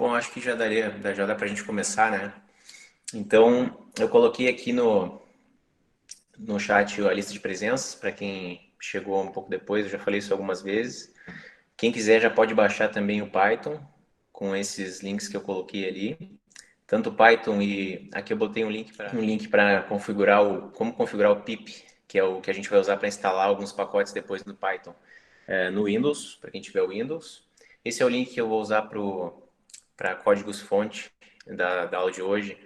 Bom, acho que já dá para a gente começar, né? Então, eu coloquei aqui no chat a lista de presenças, para quem chegou um pouco depois, eu já falei isso algumas vezes. Quem quiser já pode baixar também o Python, com esses links que eu coloquei ali. Tanto o Python e aqui eu botei um link para como configurar o pip, que é o que a gente vai usar para instalar alguns pacotes depois no Python, no Windows, para quem tiver o Windows. Esse é o link que eu vou usar para códigos-fonte da aula de hoje,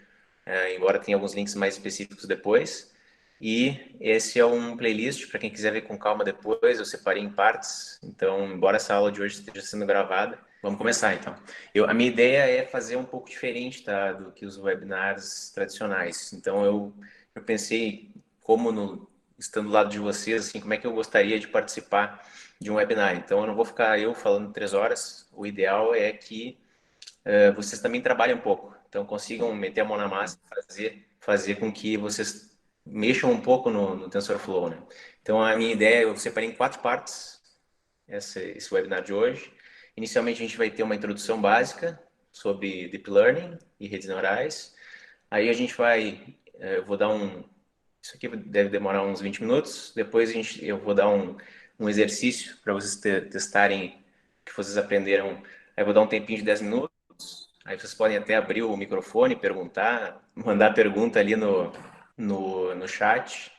embora tenha alguns links mais específicos depois. E esse é um playlist para quem quiser ver com calma depois, eu separei em partes. Então, embora essa aula de hoje esteja sendo gravada, vamos começar então. A minha ideia é fazer um pouco diferente, tá, do que os webinars tradicionais. Então, eu pensei estando do lado de vocês, assim, como é que eu gostaria de participar de um webinar. Então, eu não vou ficar eu falando 3 horas. O ideal é que vocês também trabalhem um pouco. Então, consigam meter a mão na massa e fazer com que vocês mexam um pouco no TensorFlow, né? Então, a minha ideia, eu separei em 4 partes esse webinar de hoje. Inicialmente, a gente vai ter uma introdução básica sobre Deep Learning e redes neurais. Aí a gente eu vou dar isso aqui deve demorar uns 20 minutos. Depois eu vou dar um exercício para vocês testarem o que vocês aprenderam. Aí eu vou dar um tempinho de 10 minutos. Aí vocês podem até abrir o microfone, perguntar, mandar pergunta ali no chat.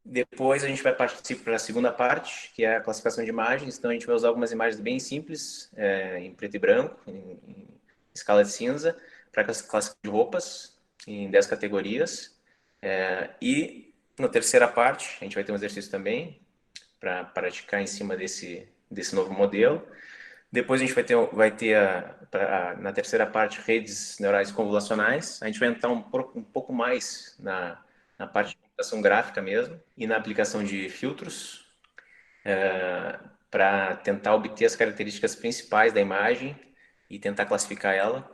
Depois a gente vai partir para a segunda parte, que é a classificação de imagens. Então a gente vai usar algumas imagens bem simples, em preto e branco, em escala de cinza, para classificação de roupas, em 10 categorias. E na terceira parte, a gente vai ter um exercício também, para praticar em cima desse novo modelo. Depois a gente na terceira parte, redes neurais convolucionais. A gente vai entrar um pouco mais na parte de computação gráfica mesmo e na aplicação de filtros para tentar obter as características principais da imagem e tentar classificar ela.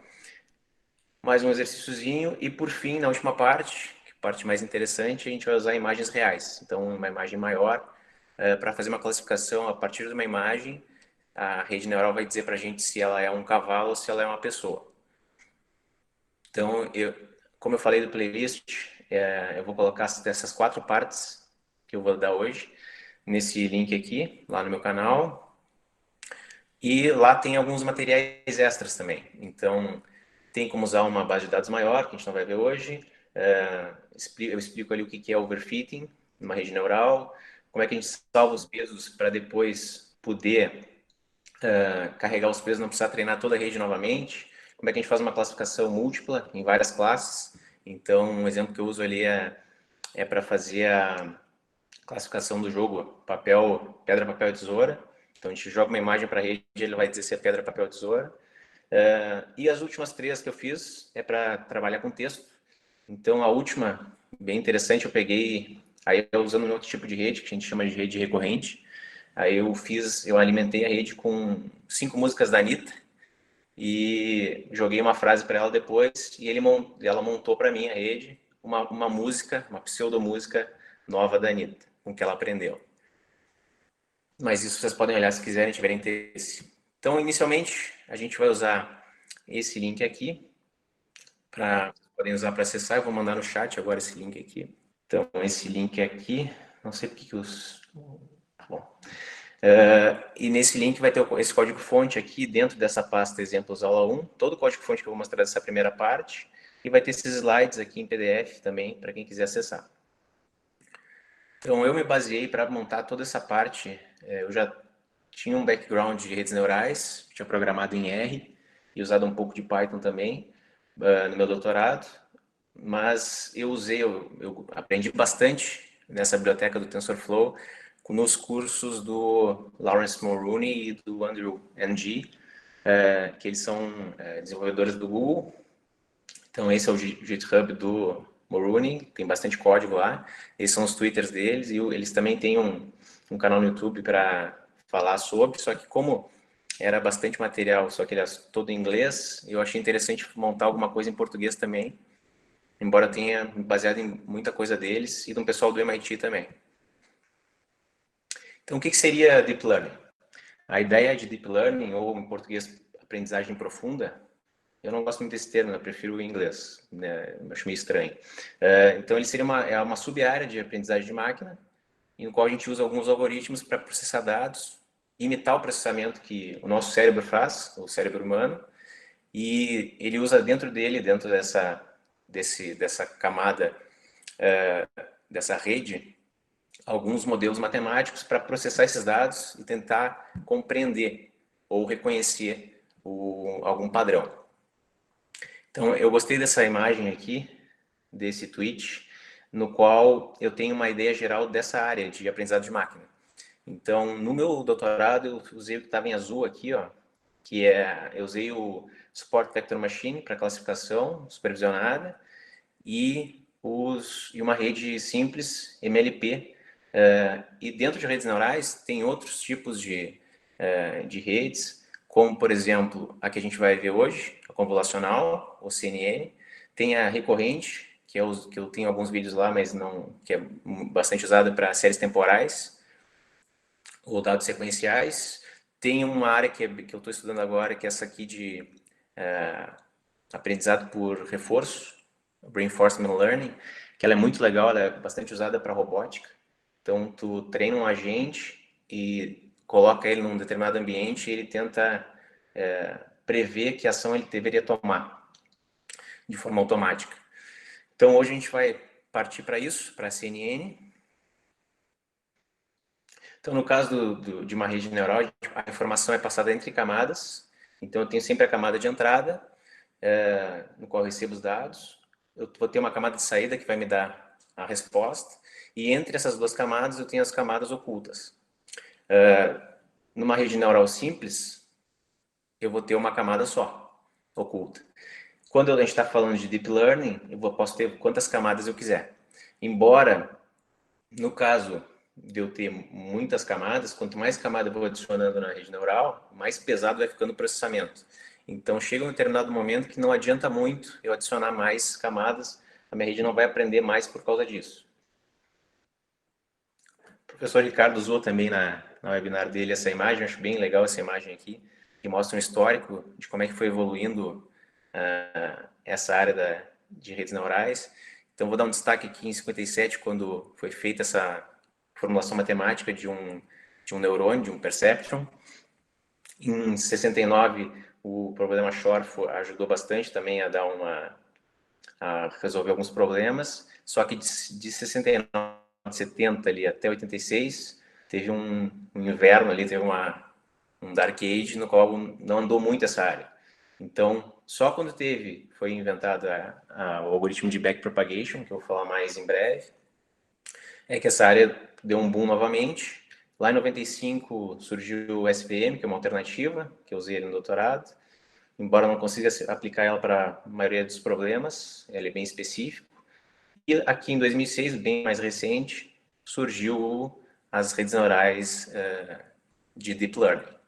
Mais um exercíciozinho e, por fim, na última parte, que é a parte mais interessante, a gente vai usar imagens reais. Então, uma imagem maior, para fazer uma classificação a partir de uma imagem, a rede neural vai dizer para a gente se ela é um cavalo ou se ela é uma pessoa. Então, como eu falei do playlist, eu vou colocar essas 4 partes que eu vou dar hoje nesse link aqui, lá no meu canal. E lá tem alguns materiais extras também. Então, tem como usar uma base de dados maior, que a gente não vai ver hoje. Eu explico ali o que é overfitting numa rede neural, como é que a gente salva os pesos para depois poder carregar os pesos, não precisar treinar toda a rede novamente. Como é que a gente faz uma classificação múltipla em várias classes. Então, um exemplo que eu uso ali é para fazer a classificação do jogo pedra, papel e tesoura. Então, a gente joga uma imagem para a rede, ele vai dizer se é pedra, papel ou tesoura. E as últimas 3 que eu fiz é para trabalhar com texto. Então, a última, bem interessante, eu peguei, aí eu usando um outro tipo de rede, que a gente chama de rede recorrente. Aí eu alimentei a rede com 5 músicas da Anitta e joguei uma frase para ela depois e ela montou para mim a rede uma música, uma pseudo-música nova da Anitta, com que ela aprendeu. Mas isso vocês podem olhar se quiserem, tiverem interesse. Então, inicialmente, a gente vai usar esse link aqui, podem usar para acessar. Eu vou mandar no chat agora esse link aqui. Então, esse link aqui, não sei porque que os... Bom, e nesse link vai ter esse código-fonte aqui dentro dessa pasta exemplos aula 1, todo o código-fonte que eu vou mostrar dessa primeira parte, e vai ter esses slides aqui em PDF também, para quem quiser acessar. Então, eu me baseei para montar toda essa parte, eu já tinha um background de redes neurais, tinha programado em R e usado um pouco de Python também no meu doutorado, mas eu aprendi bastante nessa biblioteca do TensorFlow nos cursos do Lawrence Moroney e do Andrew Ng, que eles são desenvolvedores do Google. Então esse é o GitHub do Moroney, tem bastante código lá. Esses são os Twitters deles e eles também têm um canal no YouTube para falar sobre, só que como era bastante material, só que ele é todo em inglês, eu achei interessante montar alguma coisa em português também, embora eu tenha me baseado em muita coisa deles e do pessoal do MIT também. Então, o que seria Deep Learning? A ideia de Deep Learning, ou em português, aprendizagem profunda, Eu não gosto muito desse termo, eu prefiro o inglês, né? Eu acho meio estranho. Então, ele seria uma sub-área de aprendizagem de máquina, no qual a gente usa alguns algoritmos para processar dados, imitar o processamento que o nosso cérebro faz, o cérebro humano, e ele usa dentro dele, dentro dessa camada, dessa rede, alguns modelos matemáticos para processar esses dados e tentar compreender ou reconhecer algum padrão. Então, eu gostei dessa imagem aqui, desse tweet, no qual eu tenho uma ideia geral dessa área de aprendizado de máquina. Então, no meu doutorado, eu usei o que estava em azul aqui, ó, eu usei o Support Vector Machine para classificação supervisionada e uma rede simples, MLP. E dentro de redes neurais, tem outros tipos de redes, como, por exemplo, a que a gente vai ver hoje, a convolucional, ou CNN. Tem a recorrente, que eu tenho alguns vídeos lá, mas não, que é bastante usada para séries temporais ou dados sequenciais. Tem uma área que eu estou estudando agora, que é essa aqui de aprendizado por reforço, Reinforcement Learning, que ela é muito legal, ela é bastante usada para robótica. Então, tu treina um agente e coloca ele num determinado ambiente e ele tenta prever que ação ele deveria tomar de forma automática. Então, hoje a gente vai partir para isso, para a CNN. Então, no caso de uma rede neural, a informação é passada entre camadas. Então, eu tenho sempre a camada de entrada, no qual eu recebo os dados. Eu vou ter uma camada de saída que vai me dar a resposta. E entre essas duas camadas, eu tenho as camadas ocultas. Numa rede neural simples, eu vou ter uma camada só, oculta. Quando a gente está falando de deep learning, posso ter quantas camadas eu quiser. Embora, no caso de eu ter muitas camadas, quanto mais camada eu vou adicionando na rede neural, mais pesado vai ficando o processamento. Então, chega um determinado momento que não adianta muito eu adicionar mais camadas, a minha rede não vai aprender mais por causa disso. O professor Ricardo usou também na webinar dele essa imagem, acho bem legal essa imagem aqui, que mostra um histórico de como é que foi evoluindo essa área de redes neurais. Então, vou dar um destaque aqui em 57, quando foi feita essa formulação matemática de um neurônio, de um perceptron. Em 69, o problema Shor ajudou bastante também a resolver alguns problemas, só que de 69, 70 ali até 86, teve um inverno ali, teve um Dark Age no qual não andou muito essa área. Então, só quando foi inventado o algoritmo de backpropagation, que eu vou falar mais em breve, é que essa área deu um boom novamente. Lá em 95 surgiu o SVM, que é uma alternativa, que eu usei ele no doutorado. Embora eu não consiga aplicar ela para a maioria dos problemas, ele é bem específico. E aqui em 2006, bem mais recente, surgiu as redes neurais de Deep Learning.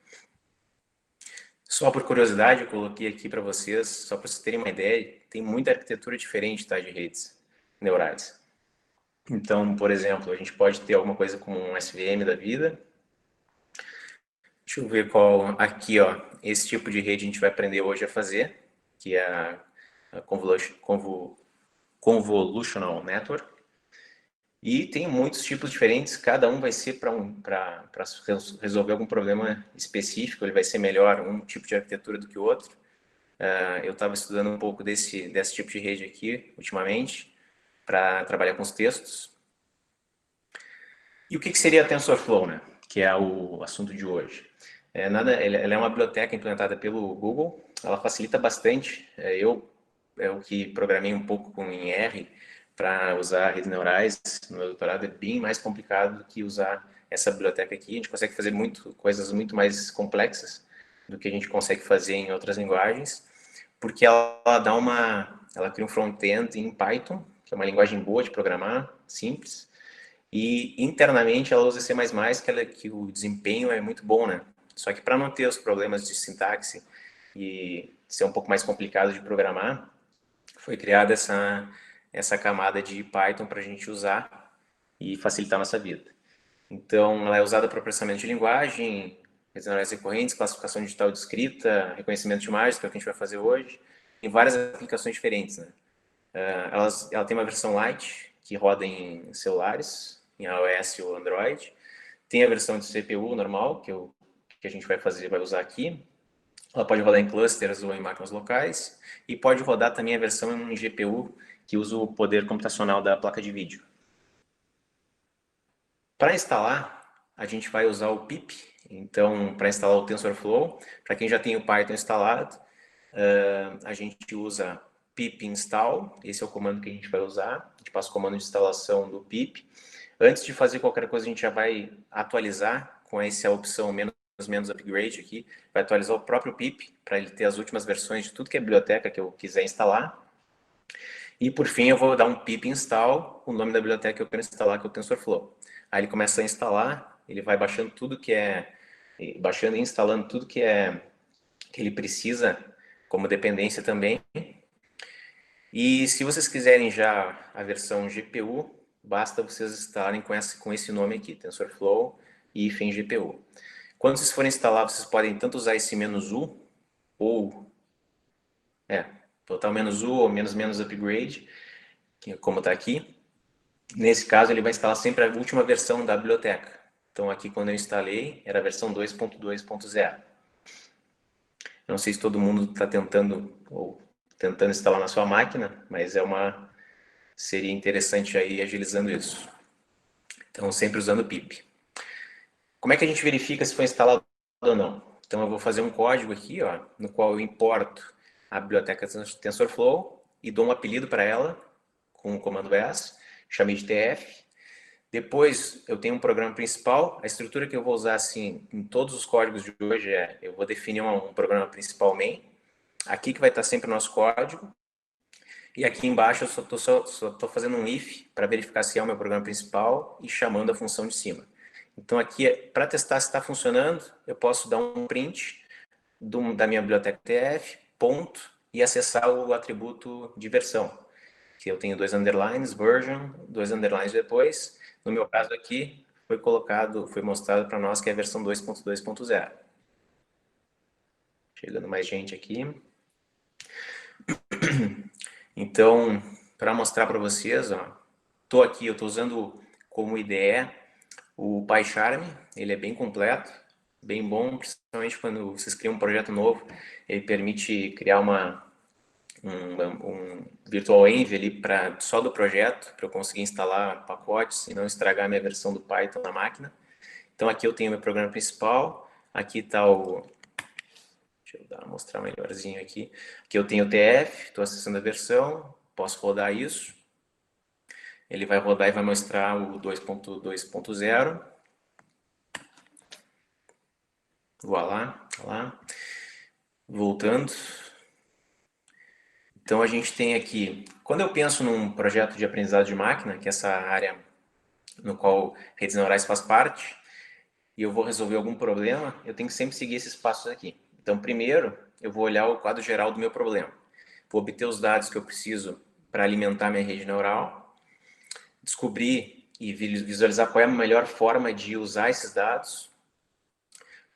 Só por curiosidade, eu coloquei aqui para vocês, só para vocês terem uma ideia, tem muita arquitetura diferente, tá, de redes neurais. Então, por exemplo, a gente pode ter alguma coisa como um SVM da vida. Deixa eu ver qual... Aqui, ó, esse tipo de rede a gente vai aprender hoje a fazer, que é a Convolutional Network. E tem muitos tipos diferentes, cada um vai ser para resolver algum problema específico, ele vai ser melhor um tipo de arquitetura do que o outro. Eu estava estudando um pouco desse tipo de rede aqui, ultimamente, para trabalhar com os textos. E o que seria a TensorFlow, né? Que é o assunto de hoje. Ela é uma biblioteca implementada pelo Google, ela facilita bastante. Eu que programei um pouco em R para usar redes neurais no meu doutorado, é bem mais complicado do que usar essa biblioteca aqui. A gente consegue fazer coisas muito mais complexas do que a gente consegue fazer em outras linguagens, porque ela cria um front-end em Python, que é uma linguagem boa de programar, simples, e internamente ela usa C++, que o desempenho é muito bom, né? Só que para não ter os problemas de sintaxe e ser um pouco mais complicado de programar, foi criada essa camada de Python para a gente usar e facilitar a nossa vida. Então, ela é usada para processamento de linguagem, redes neurais recorrentes, classificação digital de escrita, reconhecimento de imagens, que é o que a gente vai fazer hoje. Tem várias aplicações diferentes, né? Ela tem uma versão light, que roda em celulares, em iOS ou Android. Tem a versão de CPU normal, que a gente vai usar aqui. Ela pode rodar em clusters ou em máquinas locais. E pode rodar também a versão em GPU, que usa o poder computacional da placa de vídeo. Para instalar, a gente vai usar o pip. Então, para instalar o TensorFlow, para quem já tem o Python instalado, a gente usa pip install. Esse é o comando que a gente vai usar. A gente passa o comando de instalação do pip. Antes de fazer qualquer coisa, a gente já vai atualizar com essa opção menos upgrade aqui. Vai atualizar o próprio pip para ele ter as últimas versões de tudo que é biblioteca que eu quiser instalar. E por fim, eu vou dar um pip install, o nome da biblioteca que eu quero instalar, que é o TensorFlow. Aí ele começa a instalar, ele vai baixando tudo que é, baixando e instalando tudo que ele precisa como dependência também. E se vocês quiserem já a versão GPU, basta vocês instalarem com esse nome aqui, TensorFlow e -GPU. GPU. Quando vocês forem instalar, vocês podem tanto usar esse "-u" ou total "-u" ou "-" upgrade, como está aqui. Nesse caso, ele vai instalar sempre a última versão da biblioteca. Então, aqui quando eu instalei, era a versão 2.2.0. Não sei se todo mundo está tentando instalar na sua máquina, mas seria interessante aí agilizando isso. Então, sempre usando o pip. Como é que a gente verifica se foi instalado ou não? Então, eu vou fazer um código aqui, ó, no qual eu importo a biblioteca TensorFlow e dou um apelido para ela com o comando S, chamei de TF. Depois, eu tenho um programa principal. A estrutura que eu vou usar assim em todos os códigos de hoje eu vou definir um programa principal main. Aqui que vai estar sempre o nosso código. E aqui embaixo eu só estou fazendo um if para verificar se é o meu programa principal e chamando a função de cima. Então aqui, para testar se está funcionando, eu posso dar um print da minha biblioteca TF, ponto, e acessar o atributo de versão. Que eu tenho 2 underlines, version, 2 underlines depois. No meu caso aqui, foi mostrado para nós que é a versão 2.2.0. Chegando mais gente aqui. Então, para mostrar para vocês, eu estou usando como IDE o PyCharm. Ele é bem completo, bem bom, principalmente quando vocês criam um projeto novo. Ele permite criar um virtual env ali só do projeto, para eu conseguir instalar pacotes e não estragar a minha versão do Python na máquina. Então aqui eu tenho meu programa principal, aqui está deixa eu mostrar melhorzinho aqui. Aqui eu tenho o TF, estou acessando a versão, posso rodar isso. Ele vai rodar e vai mostrar o 2.2.0. Voilá, lá. Voltando. Então a gente tem aqui, quando eu penso num projeto de aprendizado de máquina, que é essa área no qual redes neurais faz parte, e eu vou resolver algum problema, eu tenho que sempre seguir esses passos aqui. Então, primeiro, eu vou olhar o quadro geral do meu problema. Vou obter os dados que eu preciso para alimentar minha rede neural, descobrir e visualizar qual é a melhor forma de usar esses dados,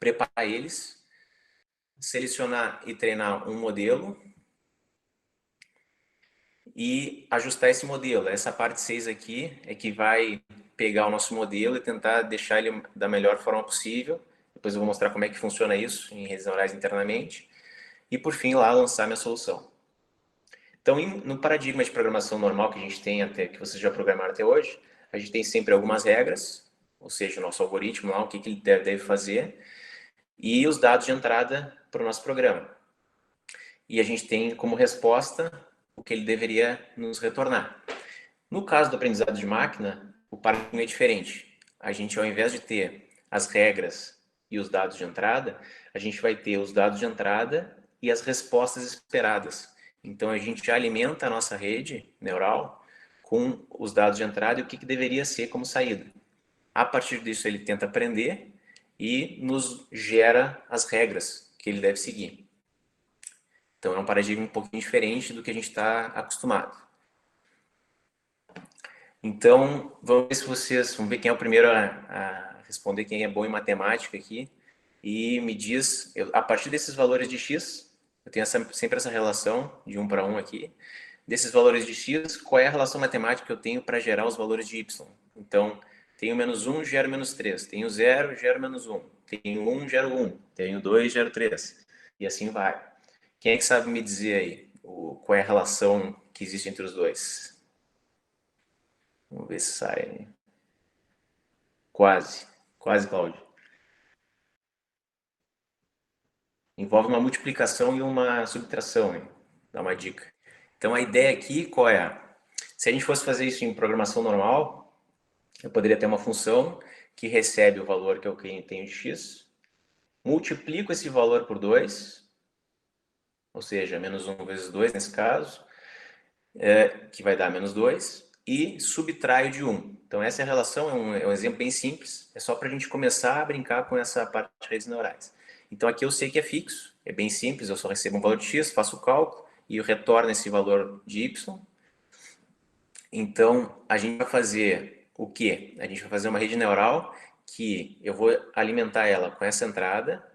preparar eles, selecionar e treinar um modelo e ajustar esse modelo. Essa parte 6 aqui é que vai pegar o nosso modelo e tentar deixar ele da melhor forma possível. Depois eu vou mostrar como é que funciona isso em redes neurais internamente. E por fim lá lançar minha solução. Então no paradigma de programação normal que a gente tem que vocês já programaram até hoje, a gente tem sempre algumas regras, ou seja, o nosso algoritmo lá, o que ele deve fazer, e os dados de entrada para o nosso programa. E a gente tem como resposta o que ele deveria nos retornar. No caso do aprendizado de máquina, o paradigma é diferente. A gente, ao invés de ter as regras e os dados de entrada, a gente vai ter os dados de entrada e as respostas esperadas. Então, a gente alimenta a nossa rede neural com os dados de entrada e o que deveria ser como saída. A partir disso, ele tenta aprender e nos gera as regras que ele deve seguir. Então, é um paradigma um pouquinho diferente do que a gente está acostumado. Então, vamos ver quem é o primeiro a responder, quem é bom em matemática aqui. e me diz, a partir desses valores de x, eu tenho sempre essa relação de 1 para 1 aqui, desses valores de x, qual é a relação matemática que eu tenho para gerar os valores de y. Então, tenho menos 1, gero menos 3. Tenho 0, gero menos 1. Tenho 1, gero 1. Tenho 2, gero 3. E assim vai. Quem é que sabe me dizer aí qual é a relação que existe entre os dois? Vamos ver se sai. Quase. Quase, Cláudio. Envolve uma multiplicação e uma subtração, hein? Dá uma dica. Então, a ideia aqui, qual é? Se a gente fosse fazer isso em programação normal, eu poderia ter uma função que recebe o valor que eu tenho de x, multiplico esse valor por 2, ou seja, menos 1 vezes 2 nesse caso, que vai dar menos 2, e subtraio de 1. Então essa é a relação, é um exemplo bem simples, é só para a gente começar a brincar com essa parte de redes neurais. Então aqui eu sei que é fixo, é bem simples, eu só recebo um valor de x, faço o cálculo e eu retorno esse valor de y. Então a gente vai fazer o quê? A gente vai fazer uma rede neural que eu vou alimentar ela com essa entrada,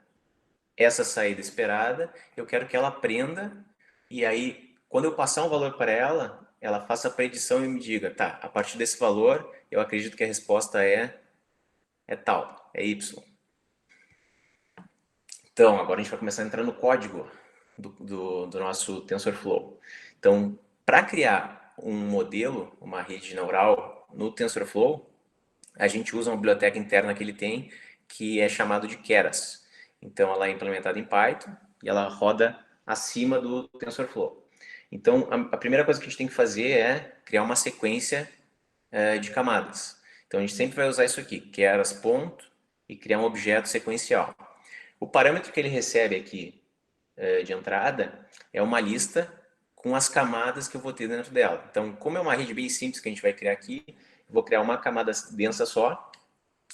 essa saída esperada, eu quero que ela aprenda e aí, quando eu passar um valor para ela, ela faça a predição e me diga, tá, a partir desse valor, eu acredito que a resposta é tal, é Y. Então, agora a gente vai começar a entrar no código do nosso TensorFlow. Então, para criar um modelo, uma rede neural no TensorFlow, a gente usa uma biblioteca interna que ele tem, que é chamado de Keras. Então, ela é implementada em Python e ela roda acima do TensorFlow. Então, a primeira coisa que a gente tem que fazer é criar uma sequência de camadas. Então, a gente sempre vai usar isso aqui, Keras ponto, e criar um objeto sequencial. O parâmetro que ele recebe aqui de entrada é uma lista com as camadas que eu vou ter dentro dela. Então, como é uma rede bem simples que a gente vai criar aqui, eu vou criar uma camada densa só.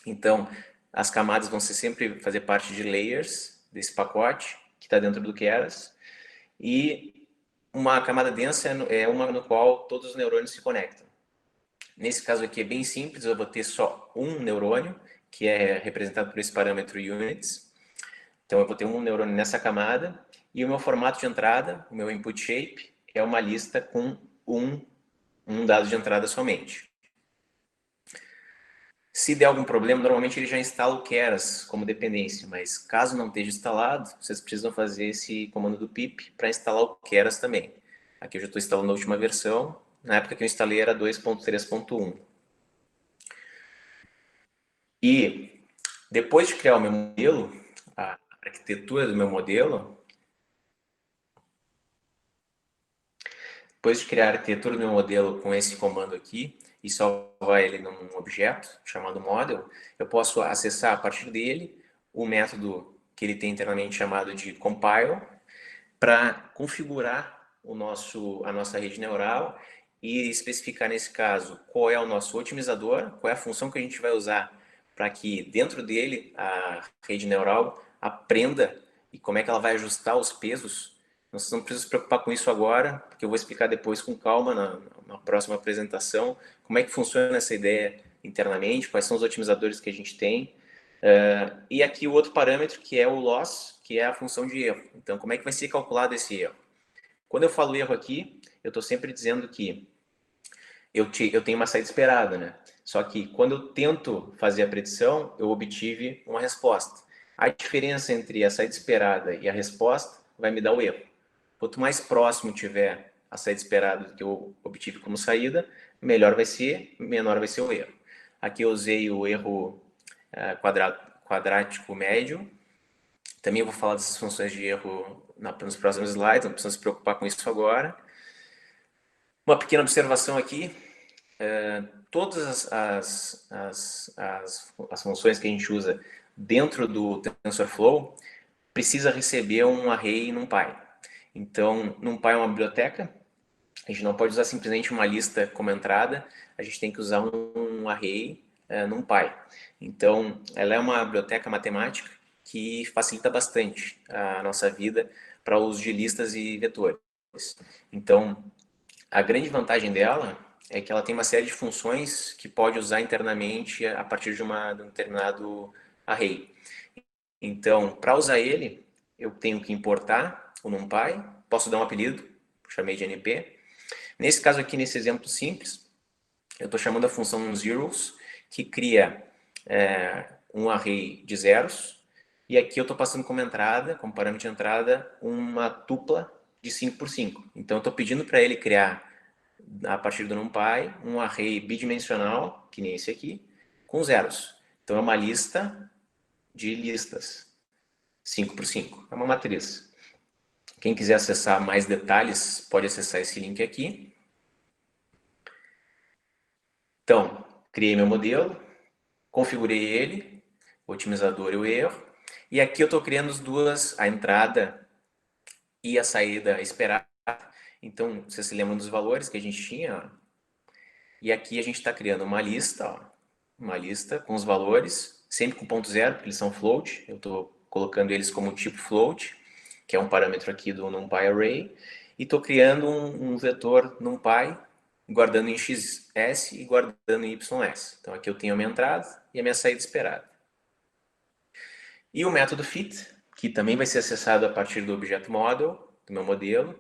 Então, as camadas vão ser sempre fazer parte de layers desse pacote que está dentro do Keras. E uma camada densa é uma no qual todos os neurônios se conectam. Nesse caso aqui é bem simples, eu vou ter só um neurônio, que é representado por esse parâmetro units. Então eu vou ter um neurônio nessa camada, e o meu formato de entrada, o meu input shape, é uma lista com um dado de entrada somente. Se der algum problema, normalmente ele já instala o Keras como dependência, mas caso não esteja instalado, vocês precisam fazer esse comando do pip para instalar o Keras também. Aqui eu já estou instalando a última versão, na época que eu instalei era 2.3.1. E depois de criar o meu modelo, a arquitetura do meu modelo, depois de criar a arquitetura do meu modelo com esse comando aqui e salvar ele num objeto chamado model, eu posso acessar a partir dele o método que ele tem internamente chamado de compile para configurar a nossa rede neural e especificar nesse caso qual é o nosso otimizador, qual é a função que a gente vai usar para que dentro dele a rede neural aprenda e como é que ela vai ajustar os pesos. Nós não precisamos se preocupar com isso agora, porque eu vou explicar depois com calma na próxima apresentação como é que funciona essa ideia internamente, quais são os otimizadores que a gente tem. E aqui o outro parâmetro que é o loss, que é a função de erro. Então, como é que vai ser calculado esse erro? Quando eu falo erro aqui, eu estou sempre dizendo que eu tenho uma saída esperada, né? Só que quando eu tento fazer a predição, eu obtive uma resposta. A diferença entre a saída esperada e a resposta vai me dar o erro. Quanto mais próximo tiver a saída esperada do que eu obtive como saída, melhor vai ser, menor vai ser o erro. Aqui eu usei o erro quadrático médio. Também eu vou falar dessas funções de erro nos próximos slides, não precisa se preocupar com isso agora. Uma pequena observação aqui, todas as funções que a gente usa dentro do TensorFlow precisa receber um array e NumPy. Então, NumPy é uma biblioteca, a gente não pode usar simplesmente uma lista como entrada, a gente tem que usar um array NumPy. Então, ela é uma biblioteca matemática que facilita bastante a nossa vida para o uso de listas e vetores. Então, a grande vantagem dela é que ela tem uma série de funções que pode usar internamente a partir de um determinado array. Então, para usar ele, eu tenho que importar o NumPy, posso dar um apelido, chamei de NP. Nesse caso aqui, nesse exemplo simples, eu estou chamando a função zeros, que cria um array de zeros, e aqui eu estou passando como entrada, como parâmetro de entrada, uma tupla de 5 por 5. Então, eu estou pedindo para ele criar, a partir do NumPy, um array bidimensional, que nem esse aqui, com zeros. Então, é uma lista de listas, 5 por 5. É uma matriz. Quem quiser acessar mais detalhes, pode acessar esse link aqui. Então, criei meu modelo, configurei ele, o otimizador e o erro. E aqui eu estou criando as duas, a entrada e a saída esperada. Então, vocês se lembram dos valores que a gente tinha? Ó. E aqui a gente está criando uma lista, ó, uma lista com os valores, sempre com ponto zero, porque eles são float. Eu estou colocando eles como tipo float, que é um parâmetro aqui do NumPy Array. E estou criando um vetor NumPy, guardando em XS e guardando em YS. Então aqui eu tenho a minha entrada e a minha saída esperada. E o método fit, que também vai ser acessado a partir do objeto model, do meu modelo,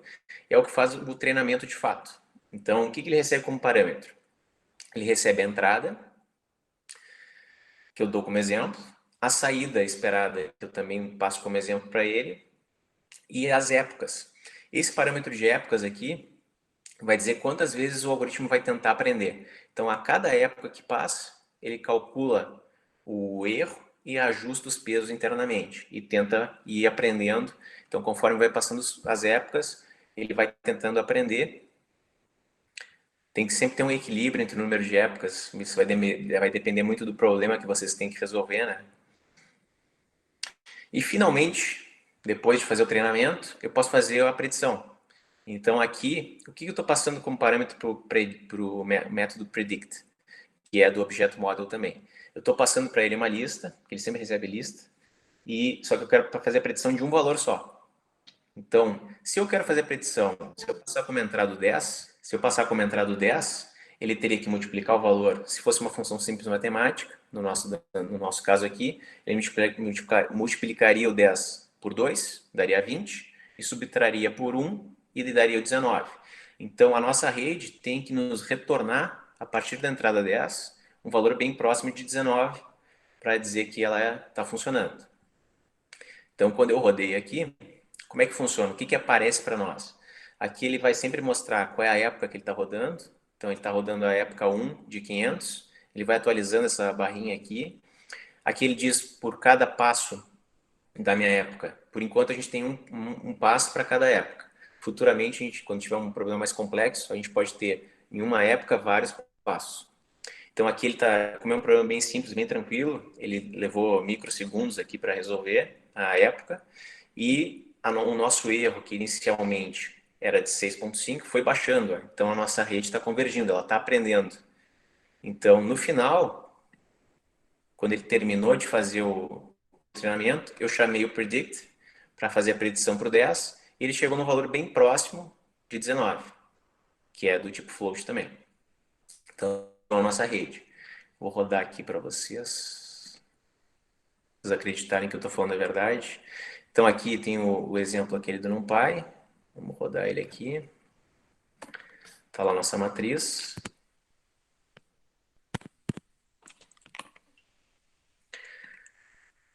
é o que faz o treinamento de fato. Então, o que ele recebe como parâmetro? Ele recebe a entrada, que eu dou como exemplo, a saída esperada, que eu também passo como exemplo para ele, e as épocas. Esse parâmetro de épocas aqui vai dizer quantas vezes o algoritmo vai tentar aprender. Então, a cada época que passa, ele calcula o erro e ajusta os pesos internamente e tenta ir aprendendo. Então, conforme vai passando as épocas, ele vai tentando aprender. Tem que sempre ter um equilíbrio entre o número de épocas. Isso vai depender muito do problema que vocês têm que resolver, né? E, finalmente, depois de fazer o treinamento, eu posso fazer a predição. Então, aqui, o que eu estou passando como parâmetro para o método predict, que é do objeto model também. Eu estou passando para ele uma lista, que ele sempre recebe lista, e só que eu quero fazer a predição de um valor só. Então, se eu quero fazer a predição, se eu passar como entrada 10, se eu passar como entrada 10, ele teria que multiplicar o valor. Se fosse uma função simples matemática, no nosso caso aqui, ele multiplicaria o 10 por 2, daria 20, e subtraria por 1 e ele daria o 19. Então, a nossa rede tem que nos retornar, a partir da entrada 10, um valor bem próximo de 19, para dizer que ela está funcionando. Então, quando eu rodei aqui, como é que funciona? O que que aparece para nós? Aqui ele vai sempre mostrar qual é a época que ele está rodando. Então, ele está rodando a época 1 de 500. Ele vai atualizando essa barrinha aqui. Aqui ele diz por cada passo da minha época. Por enquanto, a gente tem um passo para cada época. Futuramente, quando tiver um problema mais complexo, a gente pode ter, em uma época, vários passos. Então, aqui ele está, como é um problema bem simples, bem tranquilo, ele levou microsegundos aqui para resolver a época. E o nosso erro, que inicialmente era de 6,5, foi baixando. Então, a nossa rede está convergindo, ela está aprendendo. Então, no final, quando ele terminou de fazer o treinamento, eu chamei o predict para fazer a predição para o 10 e ele chegou no valor bem próximo de 19, que é do tipo float também. Então, a nossa rede. Vou rodar aqui para vocês acreditarem que eu estou falando a verdade. Então, aqui tem o exemplo aquele do NumPy. Vamos rodar ele aqui. Está lá a nossa matriz.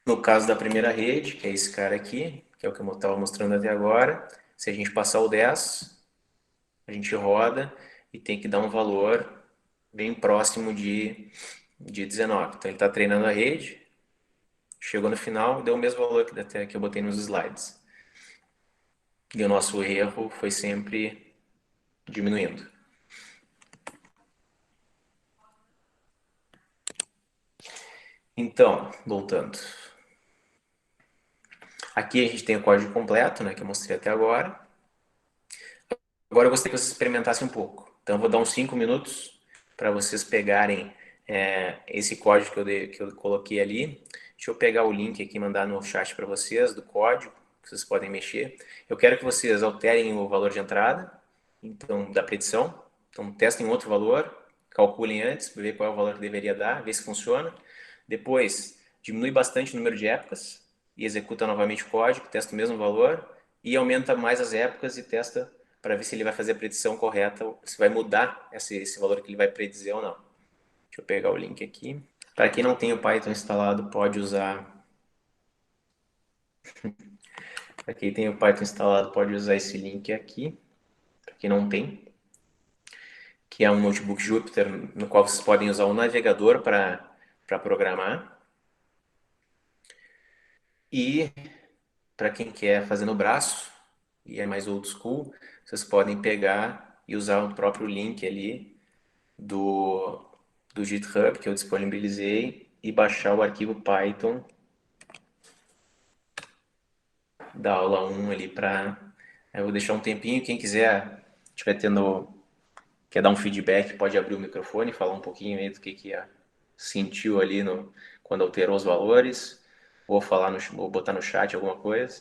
No caso da primeira rede, que é esse cara aqui, que é o que eu estava mostrando até agora, se a gente passar o 10, a gente roda e tem que dar um valor bem próximo de 19. Então ele está treinando a rede, chegou no final, deu o mesmo valor que até que eu botei nos slides. E o nosso erro foi sempre diminuindo. Então, voltando. Aqui a gente tem o código completo, né, que eu mostrei até agora. Agora eu gostaria que vocês experimentassem um pouco. Então eu vou dar uns 5 minutos para vocês pegarem esse código que eu coloquei ali. Deixa eu pegar o link aqui e mandar no chat para vocês do código, que vocês podem mexer. Eu quero que vocês alterem o valor de entrada, então da predição. Então testem outro valor, calculem antes, para ver qual é o valor que deveria dar, ver se funciona. Depois, diminui bastante o número de épocas e executa novamente o código, testa o mesmo valor e aumenta mais as épocas e testa para ver se ele vai fazer a predição correta, se vai mudar esse valor que ele vai predizer ou não. Deixa eu pegar o link aqui. Para quem não tem o Python instalado, pode usar. Para quem tem o Python instalado, pode usar esse link aqui. Para quem não tem, que é um notebook Jupyter, no qual vocês podem usar o navegador para programar. E para quem quer fazer no braço e é mais old school, vocês podem pegar e usar o próprio link ali do, do GitHub que eu disponibilizei e baixar o arquivo Python da aula 1 ali para. Eu vou deixar um tempinho, quem quiser, estiver tendo, quer dar um feedback, pode abrir o microfone e falar um pouquinho aí do que sentiu ali no, quando alterou os valores, ou falar no, ou botar no chat alguma coisa.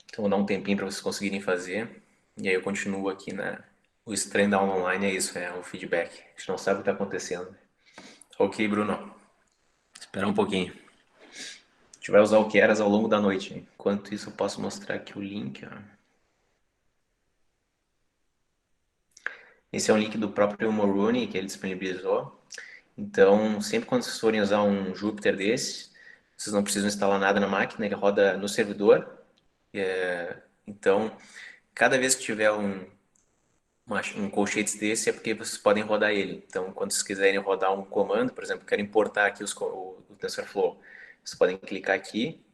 Então vou dar um tempinho para vocês conseguirem fazer. E aí eu continuo aqui na. O estranho da aula online é isso, é o feedback. A gente não sabe o que está acontecendo. Ok, Bruno. Espera um pouquinho. A gente vai usar o Keras ao longo da noite. Enquanto isso, eu posso mostrar aqui o link. Ó. Esse é um link do próprio Moroni que ele disponibilizou. Então, sempre quando vocês forem usar um Jupyter desse, vocês não precisam instalar nada na máquina, ele roda no servidor. Então, cada vez que tiver um colchetes desse, é porque vocês podem rodar ele. Então, quando vocês quiserem rodar um comando, por exemplo, quero importar aqui o TensorFlow, vocês podem clicar aqui,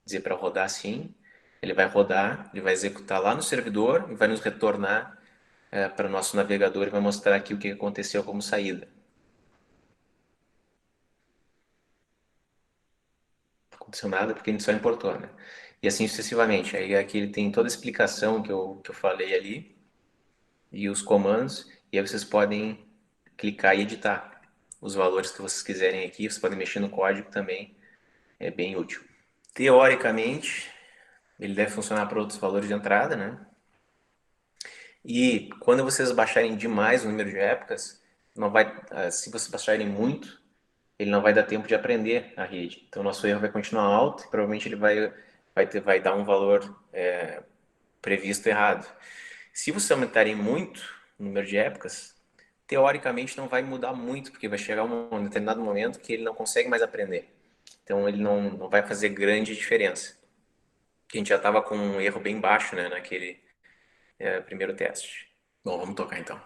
dizer para rodar assim, ele vai rodar, ele vai executar lá no servidor e vai nos retornar para o nosso navegador e vai mostrar aqui o que aconteceu como saída. Não aconteceu nada porque a gente só importou, né? E assim sucessivamente. Aí aqui ele tem toda a explicação que eu falei ali e os comandos, e aí vocês podem clicar e editar os valores que vocês quiserem aqui, vocês podem mexer no código também, é bem útil. Teoricamente, ele deve funcionar para outros valores de entrada, né? E quando vocês baixarem demais o número de épocas, não vai, se vocês baixarem muito, ele não vai dar tempo de aprender a rede. Então, nosso erro vai continuar alto e provavelmente ele vai dar um valor previsto errado. Se vocês aumentarem muito o número de épocas, teoricamente não vai mudar muito, porque vai chegar um determinado momento que ele não consegue mais aprender. Então, ele não vai fazer grande diferença. A gente já estava com um erro bem baixo, né, naquele primeiro teste. Bom, vamos tocar então.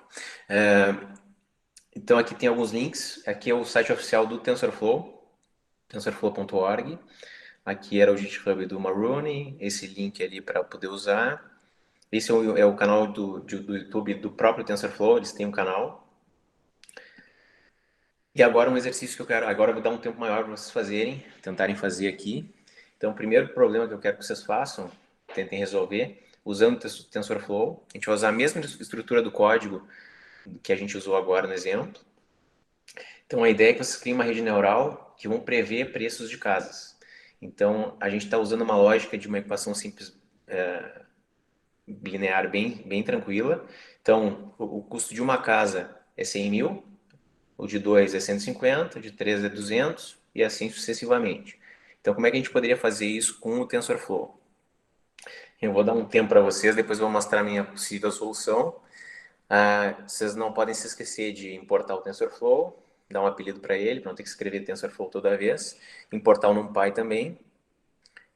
Então aqui tem alguns links. Aqui é o site oficial do TensorFlow, tensorflow.org. Aqui era o GitHub do Maroney, esse link ali para poder usar. Esse é o canal do YouTube do próprio TensorFlow, eles têm um canal. E agora um exercício que eu quero, agora eu vou dar um tempo maior para vocês fazerem, tentarem fazer aqui. Então o primeiro problema que eu quero que vocês façam, tentem resolver, usando o TensorFlow. A gente vai usar a mesma estrutura do código que a gente usou agora no exemplo. Então, a ideia é que vocês criem uma rede neural que vão prever preços de casas. Então, a gente está usando uma lógica de uma equação simples linear bem tranquila. Então, o custo de uma casa é 100 mil, o de dois é 150, o de três é 200 e assim sucessivamente. Então, como é que a gente poderia fazer isso com o TensorFlow? Eu vou dar um tempo para vocês, depois eu vou mostrar a minha possível solução. Vocês não podem se esquecer de importar o TensorFlow, dar um apelido para ele, para não ter que escrever TensorFlow toda vez. Importar o NumPy também.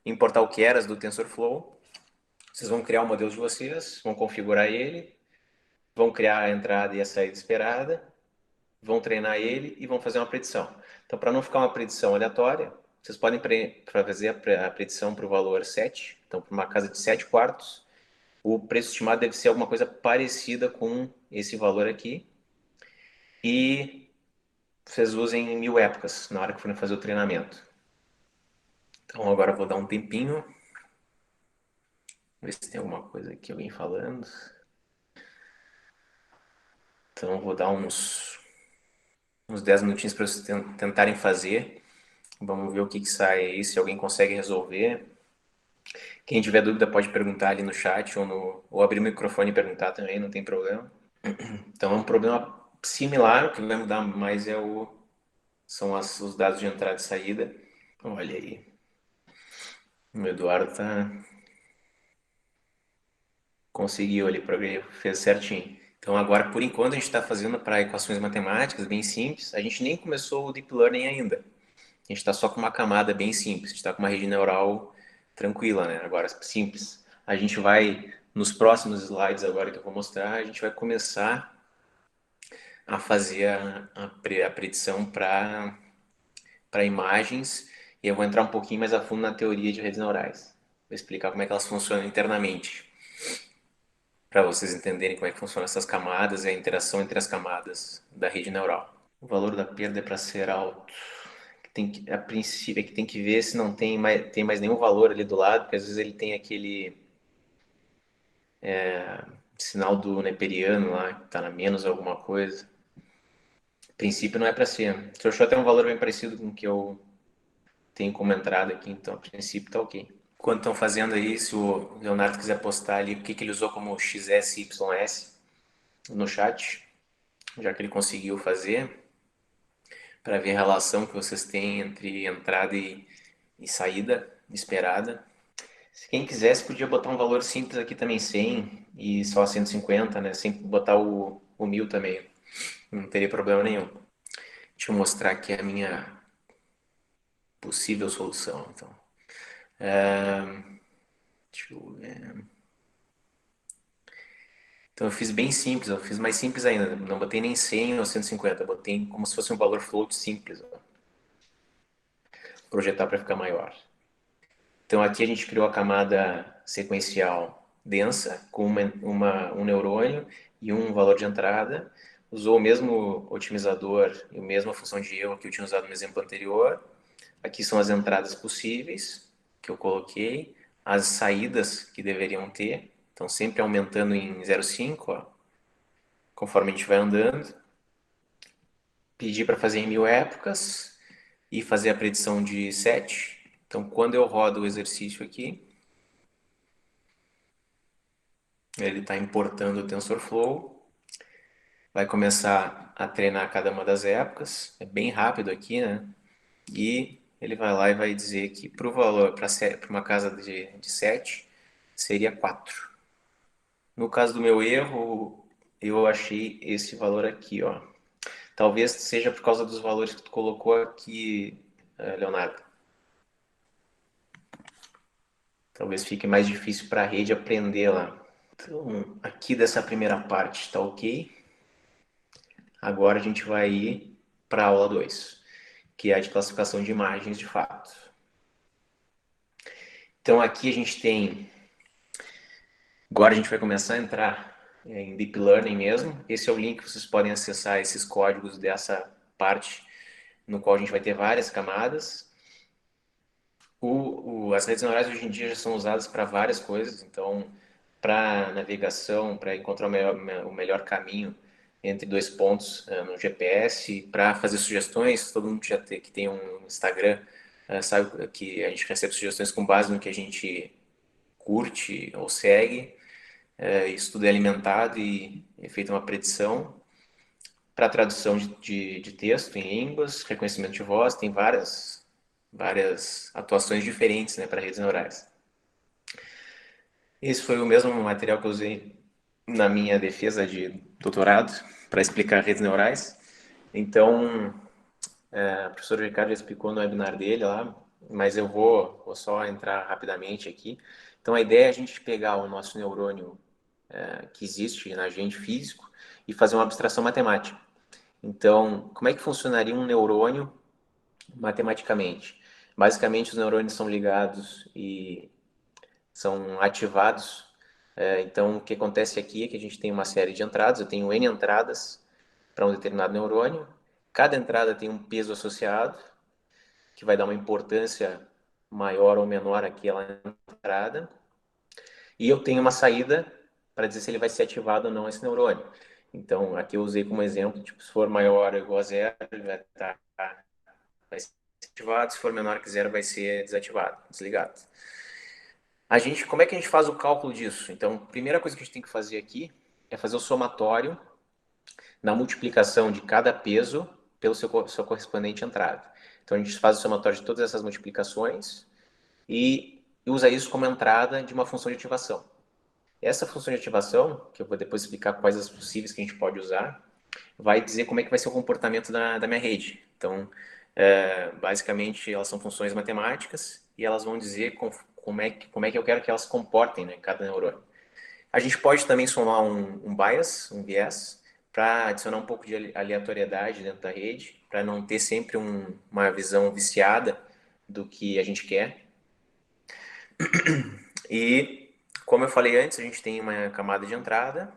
Importar o Keras do TensorFlow. Vocês vão criar o modelo de vocês, vão configurar ele, vão criar a entrada e a saída esperada, vão treinar ele e vão fazer uma predição. Então, para não ficar uma predição aleatória, vocês podem fazer a predição para o valor 7. Então, para uma casa de 7 quartos, o preço estimado deve ser alguma coisa parecida com esse valor aqui. E vocês usem 1000 épocas na hora que forem fazer o treinamento. Então agora eu vou dar um tempinho, ver se tem alguma coisa aqui, alguém falando. Então eu vou dar uns 10 minutinhos para vocês tentarem fazer. Vamos ver o que sai aí, se alguém consegue resolver. Quem tiver dúvida pode perguntar ali no chat ou abrir o microfone e perguntar também, não tem problema. Então é um problema similar, o que vai mudar mais são os dados de entrada e saída. Olha aí. O Eduardo conseguiu ali, fez certinho. Então agora, por enquanto, a gente está fazendo para equações matemáticas bem simples. A gente nem começou o Deep Learning ainda. A gente está só com uma camada bem simples. A gente está com uma rede neural tranquila, né? Agora, simples. A gente vai, nos próximos slides agora que eu vou mostrar, a gente vai começar a fazer a predição para imagens e eu vou entrar um pouquinho mais a fundo na teoria de redes neurais. Vou explicar como é que elas funcionam internamente, para vocês entenderem como é que funcionam essas camadas e a interação entre as camadas da rede neural. O valor da perda é para ser alto. A princípio, é que tem que ver se não tem mais nenhum valor ali do lado, porque às vezes ele tem aquele sinal do neperiano lá, que está na menos alguma coisa. A princípio não é para ser. Você achou até um valor bem parecido com o que eu tenho como entrada aqui, então a princípio tá ok. Quando estão fazendo aí, se o Leonardo quiser postar ali o que ele usou como XSYS no chat, já que ele conseguiu fazer, para ver a relação que vocês têm entre entrada e saída esperada. Se quem quisesse, podia botar um valor simples aqui também, 100 e só 150, né? Sem botar o 1000 também. Não teria problema nenhum. Deixa eu mostrar aqui a minha possível solução, então. Deixa eu ver. Então eu fiz bem simples, eu fiz mais simples ainda. Não botei nem 100 ou 150, botei como se fosse um valor float simples. Ó. Projetar para ficar maior. Então aqui a gente criou a camada sequencial densa com um neurônio e um valor de entrada. Usou o mesmo otimizador e a mesma função de erro que eu tinha usado no exemplo anterior. Aqui são as entradas possíveis que eu coloquei, as saídas que deveriam ter. Então sempre aumentando em 0,5, ó, conforme a gente vai andando. Pedir para fazer em 1000 épocas e fazer a predição de 7. Então, quando eu rodo o exercício aqui, ele está importando o TensorFlow, vai começar a treinar cada uma das épocas, é bem rápido aqui, né? E ele vai lá e vai dizer que para o valor, para uma casa de 7, seria 4. No caso do meu erro, eu achei esse valor aqui, ó. Talvez seja por causa dos valores que tu colocou aqui, Leonardo. Talvez fique mais difícil para a rede aprender lá. Então, aqui dessa primeira parte está ok. Agora a gente vai ir para a aula 2, que é a de classificação de imagens de fato. Então aqui a gente tem... Agora a gente vai começar a entrar em Deep Learning mesmo. Esse é o link que vocês podem acessar esses códigos dessa parte, no qual a gente vai ter várias camadas. As redes neurais hoje em dia já são usadas para várias coisas, então para navegação, para encontrar o melhor caminho entre dois pontos no GPS, para fazer sugestões, todo mundo que tem um Instagram sabe que a gente recebe sugestões com base no que a gente curte ou segue, isso tudo é alimentado e é feita uma predição para tradução de texto em línguas, reconhecimento de voz, tem várias atuações diferentes, né, para redes neurais. Esse foi o mesmo material que eu usei na minha defesa de doutorado para explicar redes neurais. Então, o professor Ricardo já explicou no webinar dele lá, mas eu vou só entrar rapidamente aqui. Então, a ideia é a gente pegar o nosso neurônio que existe na gente físico e fazer uma abstração matemática. Então, como é que funcionaria um neurônio matematicamente? Basicamente, os neurônios são ligados e são ativados. Então, o que acontece aqui é que a gente tem uma série de entradas, eu tenho N entradas para um determinado neurônio, cada entrada tem um peso associado, que vai dar uma importância maior ou menor àquela entrada, e eu tenho uma saída para dizer se ele vai ser ativado ou não esse neurônio. Então, aqui eu usei como exemplo, tipo, se for maior ou igual a zero, ele vai ser ativado, se for menor que zero, vai ser desativado, desligado. Como é que a gente faz o cálculo disso? Então, a primeira coisa que a gente tem que fazer aqui é fazer o somatório na multiplicação de cada peso pelo sua correspondente entrada. Então, a gente faz o somatório de todas essas multiplicações e e usa isso como entrada de uma função de ativação. Essa função de ativação, que eu vou depois explicar quais as possíveis que a gente pode usar, vai dizer como é que vai ser o comportamento da minha rede. Então, basicamente, elas são funções matemáticas e elas vão dizer como é que eu quero que elas se comportem, né, cada neurônio. A gente pode também somar um bias, um viés, para adicionar um pouco de aleatoriedade dentro da rede, para não ter sempre uma visão viciada do que a gente quer. E, como eu falei antes, a gente tem uma camada de entrada,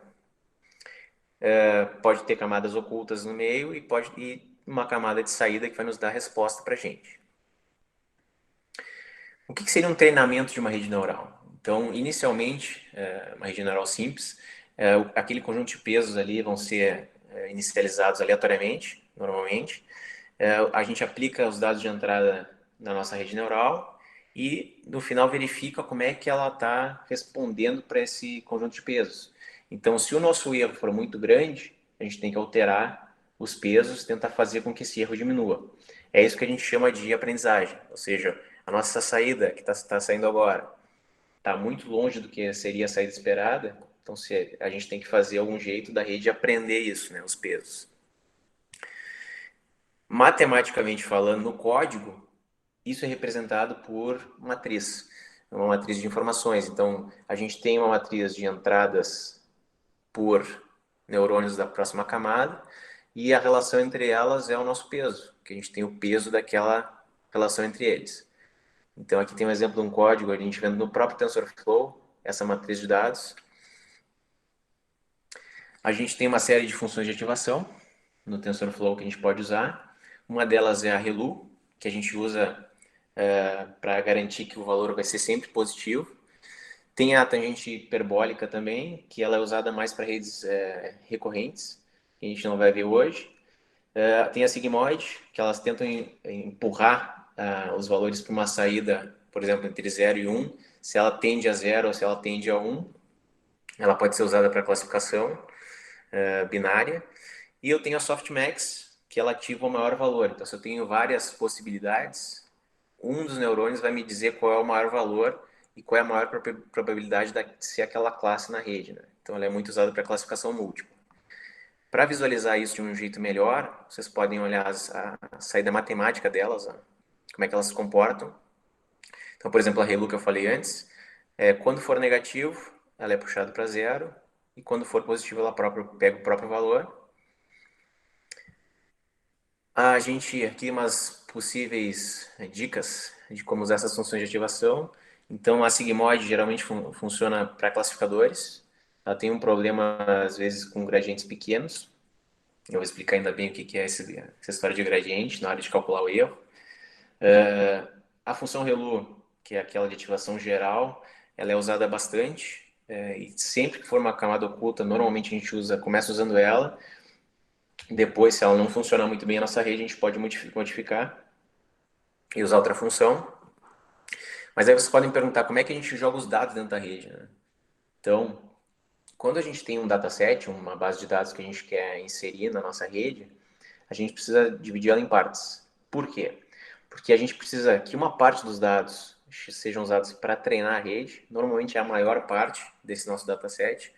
pode ter camadas ocultas no meio e uma camada de saída que vai nos dar a resposta para a gente. O que seria um treinamento de uma rede neural? Então, inicialmente, uma rede neural simples, aquele conjunto de pesos ali vão ser inicializados aleatoriamente, normalmente. A gente aplica os dados de entrada na nossa rede neural e, no final, verifica como é que ela está respondendo para esse conjunto de pesos. Então, se o nosso erro for muito grande, a gente tem que alterar os pesos, tentar fazer com que esse erro diminua. É isso que a gente chama de aprendizagem, ou seja, a nossa saída, que está saindo agora, está muito longe do que seria a saída esperada, então a gente tem que fazer algum jeito da rede aprender isso, né, os pesos. Matematicamente falando, no código, isso é representado por matriz, uma matriz de informações. Então, a gente tem uma matriz de entradas por neurônios da próxima camada e a relação entre elas é o nosso peso, que a gente tem o peso daquela relação entre eles. Então, aqui tem um exemplo de um código, a gente vendo no próprio TensorFlow, essa matriz de dados. A gente tem uma série de funções de ativação no TensorFlow que a gente pode usar. Uma delas é a ReLU, que a gente usa para garantir que o valor vai ser sempre positivo. Tem a tangente hiperbólica também, que ela é usada mais para redes recorrentes, que a gente não vai ver hoje. Tem a sigmoide, que elas tentam empurrar os valores para uma saída, por exemplo, entre 0 e 1. Se ela tende a 0 ou se ela tende a 1, ela pode ser usada para classificação binária. E eu tenho a softmax, que ela ativa o maior valor. Então, se eu tenho várias possibilidades, um dos neurônios vai me dizer qual é o maior valor e qual é a maior probabilidade de ser aquela classe na rede, né? Então, ela é muito usada para classificação múltipla. Para visualizar isso de um jeito melhor, vocês podem olhar a saída matemática delas, como é que elas se comportam. Então, por exemplo, a ReLU que eu falei antes, quando for negativo, ela é puxada para zero, e quando for positivo, ela pega o próprio valor. A gente aqui umas possíveis dicas de como usar essas funções de ativação. Então, a sigmoide geralmente funciona para classificadores. Ela tem um problema, às vezes, com gradientes pequenos. Eu vou explicar ainda bem o que é essa história de gradiente na hora de calcular o erro. A função ReLU, que é aquela de ativação geral, ela é usada bastante. E sempre que for uma camada oculta, normalmente a gente começa usando ela. Depois, se ela não funcionar muito bem a nossa rede, a gente pode modificar e usar outra função. Mas aí vocês podem perguntar como é que a gente joga os dados dentro da rede, né? Então, quando a gente tem um dataset, uma base de dados que a gente quer inserir na nossa rede, a gente precisa dividir ela em partes. Por quê? Porque a gente precisa que uma parte dos dados sejam usados para treinar a rede, normalmente é a maior parte desse nosso dataset.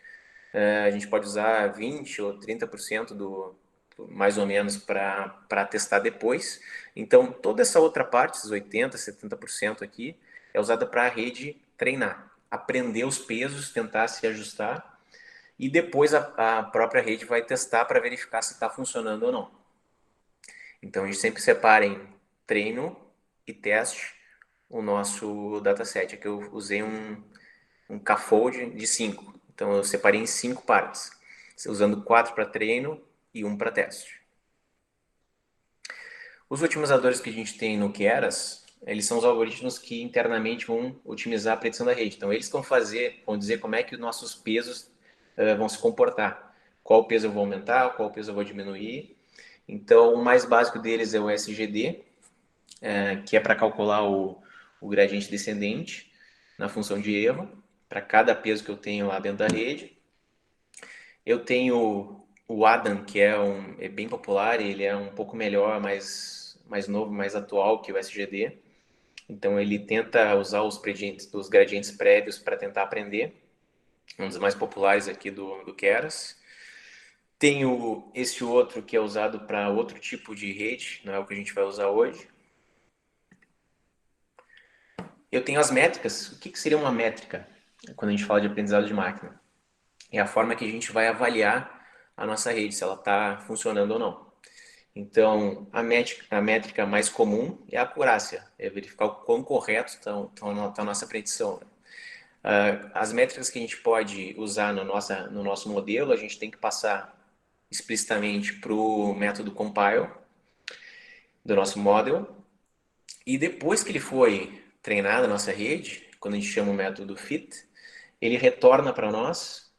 A gente pode usar 20 ou 30% mais ou menos para testar depois. Então, toda essa outra parte, esses 80%, 70% aqui, é usada para a rede treinar, aprender os pesos, tentar se ajustar, e depois a própria rede vai testar para verificar se está funcionando ou não. Então, a gente sempre separa em treino e teste o nosso dataset. Aqui eu usei um scaffold de 5. Então, eu separei em 5 partes, usando 4 para treino e 1 para teste. Os otimizadores que a gente tem no Keras, eles são os algoritmos que internamente vão otimizar a predição da rede. Então, eles vão dizer como é que os nossos pesos vão se comportar. Qual peso eu vou aumentar, qual peso eu vou diminuir. Então, o mais básico deles é o SGD, que é para calcular o gradiente descendente na função de erro, para cada peso que eu tenho lá dentro da rede. Eu tenho o Adam, que é bem popular, ele é um pouco melhor, mais novo, mais atual que o SGD. Então ele tenta usar os gradientes prévios para tentar aprender, um dos mais populares aqui do Keras. Tem esse outro que é usado para outro tipo de rede, não é o que a gente vai usar hoje. Eu tenho as métricas. O que seria uma métrica quando a gente fala de aprendizado de máquina? É a forma que a gente vai avaliar a nossa rede, se ela está funcionando ou não. Então, a métrica mais comum é a acurácia, é verificar o quão correto está a nossa predição. As métricas que a gente pode usar no nosso modelo, a gente tem que passar explicitamente para o método compile do nosso model. E depois que ele foi treinado na nossa rede, quando a gente chama o método fit, ele retorna para nós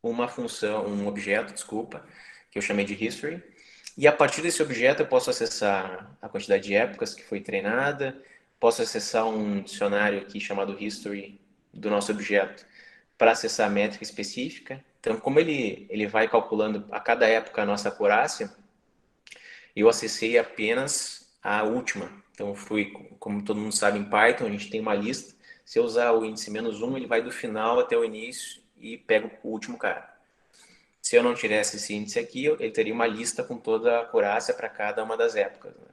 uma função, um objeto, desculpa, que eu chamei de history. E a partir desse objeto eu posso acessar a quantidade de épocas que foi treinada, posso acessar um dicionário aqui chamado history do nosso objeto para acessar a métrica específica. Então, como ele vai calculando a cada época a nossa acurácia, eu acessei apenas a última. Então, fui, como todo mundo sabe, em Python, a gente tem uma lista. Se eu usar o índice -1, ele vai do final até o início e pega o último cara. Se eu não tivesse esse índice aqui, ele teria uma lista com toda a acurácia para cada uma das épocas. Né?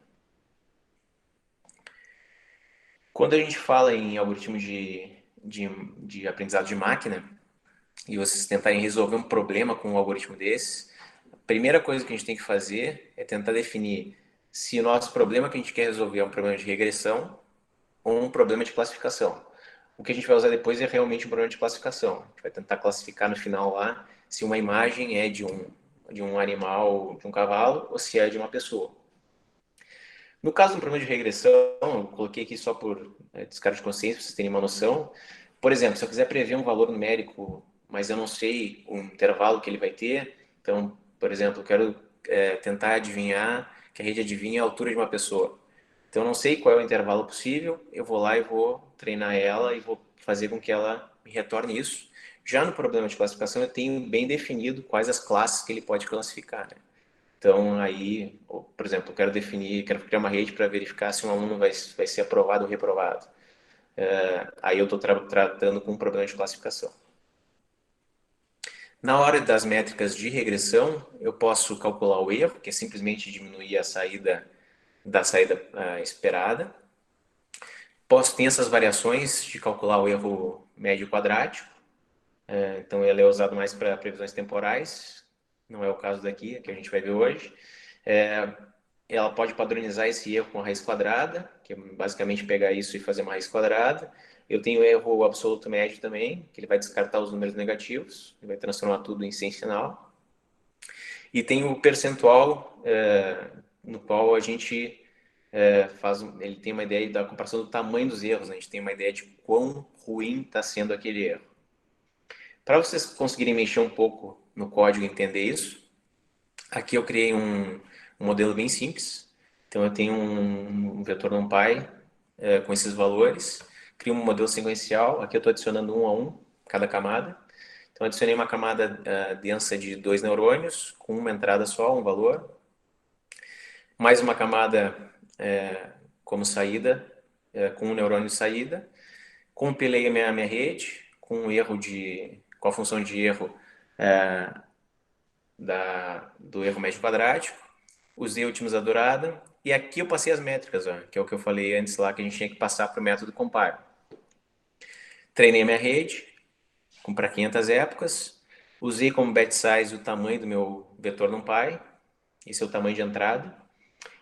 Quando a gente fala em algoritmo de aprendizado de máquina, e vocês tentarem resolver um problema com um algoritmo desse, a primeira coisa que a gente tem que fazer é tentar definir se o nosso problema que a gente quer resolver é um problema de regressão ou um problema de classificação. O que a gente vai usar depois é realmente um problema de classificação. A gente vai tentar classificar no final lá se uma imagem é de um animal, de um cavalo, ou se é de uma pessoa. No caso do problema de regressão, eu coloquei aqui só por descargo de consciência, para vocês terem uma noção. Por exemplo, se eu quiser prever um valor numérico, mas eu não sei o intervalo que ele vai ter, então, por exemplo, eu quero tentar adivinhar, que a rede adivinha a altura de uma pessoa. Então, eu não sei qual é o intervalo possível, eu vou lá e vou treinar ela e vou fazer com que ela me retorne isso. Já no problema de classificação, eu tenho bem definido quais as classes que ele pode classificar. Né? Então, aí, por exemplo, eu quero criar uma rede para verificar se um aluno vai ser aprovado ou reprovado. Aí eu estou tratando com um problema de classificação. Na hora das métricas de regressão, eu posso calcular o erro, que é simplesmente diminuir a saída da saída esperada. Ter essas variações de calcular o erro médio quadrático. Então, ele é usado mais para previsões temporais. Não é o caso daqui, que a gente vai ver hoje. Ela pode padronizar esse erro com a raiz quadrada, que é basicamente pegar isso e fazer uma raiz quadrada. Eu tenho o erro absoluto médio também, que ele vai descartar os números negativos, ele vai transformar tudo em sensacional. E tem o percentual, no qual a gente ele tem uma ideia da comparação do tamanho dos erros, né? A gente tem uma ideia de quão ruim está sendo aquele erro. Para vocês conseguirem mexer um pouco no código e entender isso, aqui eu criei um modelo bem simples. Então eu tenho um vetor NumPy com esses valores, crio um modelo sequencial, aqui eu estou adicionando um a um cada camada. Então adicionei uma camada densa de 2 neurônios, com uma entrada só, um valor, mais uma camada como saída, com um neurônio de saída, compilei a minha rede com um erro com a função de erro do erro médio quadrático, usei o otimizador Adam, e aqui eu passei as métricas, ó, que é o que eu falei antes lá, que a gente tinha que passar para o método compile. Treinei a minha rede, para 500 épocas, usei como batch size o tamanho do meu vetor NumPy, esse é o tamanho de entrada,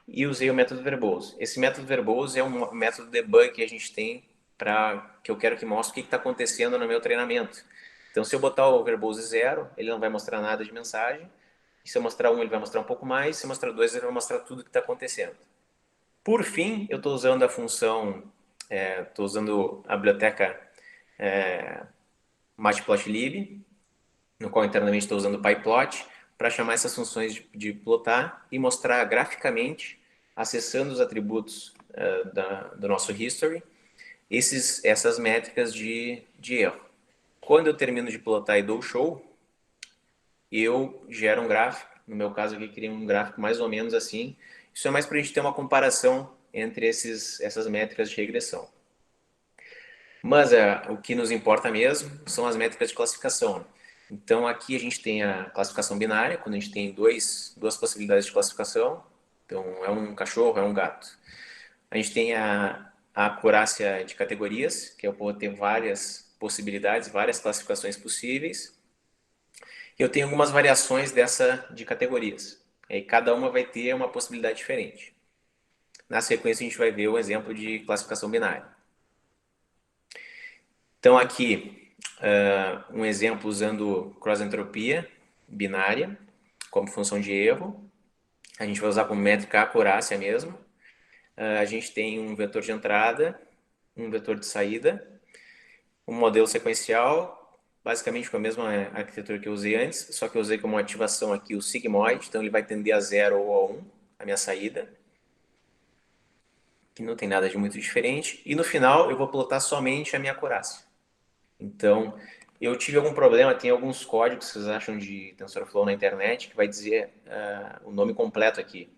e usei o método verbose. Esse método verbose é um método debug que a gente tem que eu quero que mostre o que está acontecendo no meu treinamento. Então, se eu botar o verbose 0, ele não vai mostrar nada de mensagem. E se eu mostrar 1, ele vai mostrar um pouco mais. Se eu mostrar 2, ele vai mostrar tudo o que está acontecendo. Por fim, eu estou usando a função, estou usando a biblioteca matplotlib, no qual internamente estou usando o pyplot, para chamar essas funções de plotar e mostrar graficamente, acessando os atributos do nosso history, essas métricas de erro. Quando eu termino de plotar e dou show, eu gero um gráfico. No meu caso aqui, criei um gráfico mais ou menos assim. Isso é mais para a gente ter uma comparação entre essas métricas de regressão. Mas o que nos importa mesmo são as métricas de classificação. Então, aqui a gente tem a classificação binária, quando a gente tem duas possibilidades de classificação. Então, é um cachorro, é um gato. A gente tem a acurácia de categorias, que eu vou ter várias possibilidades, várias classificações possíveis. Eu tenho algumas variações dessa de categorias. E cada uma vai ter uma possibilidade diferente. Na sequência, a gente vai ver o exemplo de classificação binária. Então, aqui, um exemplo usando cross-entropia binária como função de erro. A gente vai usar como métrica a acurácia mesmo. A gente tem um vetor de entrada, um vetor de saída, um modelo sequencial, basicamente com a mesma arquitetura que eu usei antes, só que eu usei como ativação aqui o sigmoide, então ele vai tender a 0 ou a 1, a minha saída, que não tem nada de muito diferente. E no final eu vou plotar somente a minha acurácia. Então, eu tive algum problema, tem alguns códigos que vocês acham de TensorFlow na internet que vai dizer o nome completo aqui.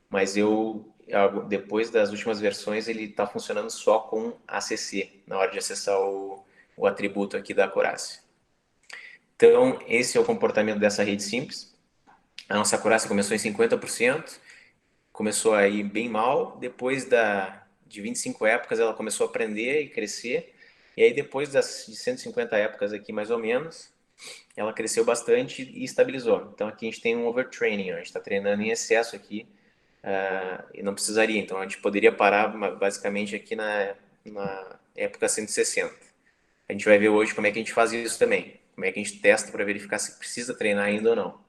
Mas depois das últimas versões, ele está funcionando só com ACC, na hora de acessar o atributo aqui da acurácia. Então, esse é o comportamento dessa rede simples. A nossa acurácia começou em 50%, começou a ir bem mal, depois de 25 épocas ela começou a aprender e crescer, e aí depois de 150 épocas aqui mais ou menos, ela cresceu bastante e estabilizou. Então aqui a gente tem um overtraining, a gente está treinando em excesso aqui, e não precisaria, então a gente poderia parar basicamente aqui na época 160. A gente vai ver hoje como é que a gente faz isso também, como é que a gente testa para verificar se precisa treinar ainda ou não.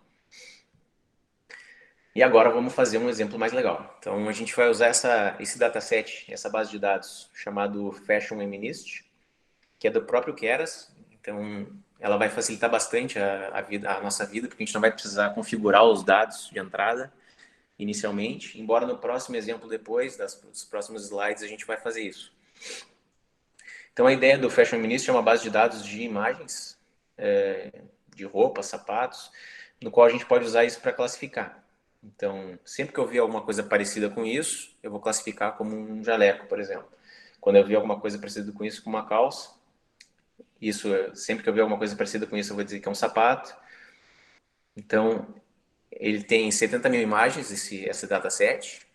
E agora vamos fazer um exemplo mais legal. Então a gente vai usar esse dataset, essa base de dados chamado Fashion MNIST, que é do próprio Keras. Então ela vai facilitar bastante a nossa vida, porque a gente não vai precisar configurar os dados de entrada inicialmente, embora no próximo exemplo depois, dos próximos slides, a gente vai fazer isso. Então a ideia do Fashion MNIST é uma base de dados de imagens, de roupas, sapatos, no qual a gente pode usar isso para classificar. Então, sempre que eu ver alguma coisa parecida com isso, eu vou classificar como um jaleco, por exemplo. Quando eu ver alguma coisa parecida com isso, com uma calça, sempre que eu ver alguma coisa parecida com isso, eu vou dizer que é um sapato. Então, ele tem 70 mil imagens, esse dataset.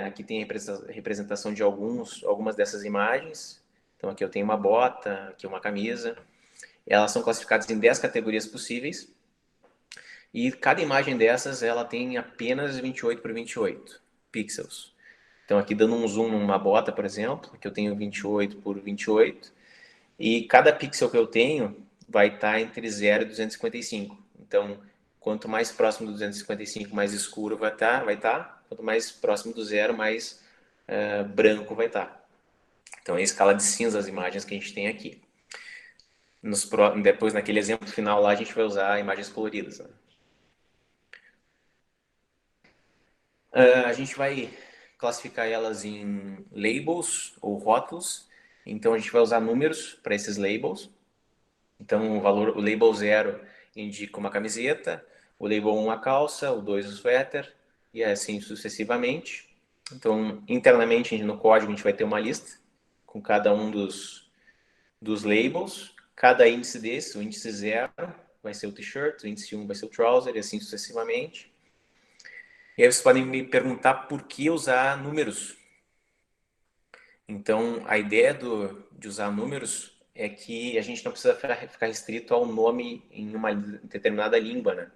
Aqui tem a representação de algumas dessas imagens. Então, aqui eu tenho uma bota, aqui uma camisa. Elas são classificadas em 10 categorias possíveis. E cada imagem dessas, ela tem apenas 28 por 28 pixels. Então, aqui dando um zoom numa bota, por exemplo, que eu tenho 28 por 28. E cada pixel que eu tenho vai estar entre 0 e 255. Então, quanto mais próximo do 255, mais escuro vai estar. Quanto mais próximo do zero, mais branco vai estar. Então, é a escala de cinza as imagens que a gente tem aqui. Depois, naquele exemplo final lá, a gente vai usar imagens coloridas. Né? A gente vai classificar elas em labels ou rótulos. Então, a gente vai usar números para esses labels. Então, o label 0 indica uma camiseta, o label 1 a calça, o 2 o suéter, e assim sucessivamente. Então, internamente no código a gente vai ter uma lista com cada um dos labels. Cada índice desse, o índice 0 vai ser o t-shirt, o índice 1 vai ser o trouser, e assim sucessivamente. E aí vocês podem me perguntar por que usar números. Então, a ideia de usar números é que a gente não precisa ficar restrito ao nome em uma determinada língua, né?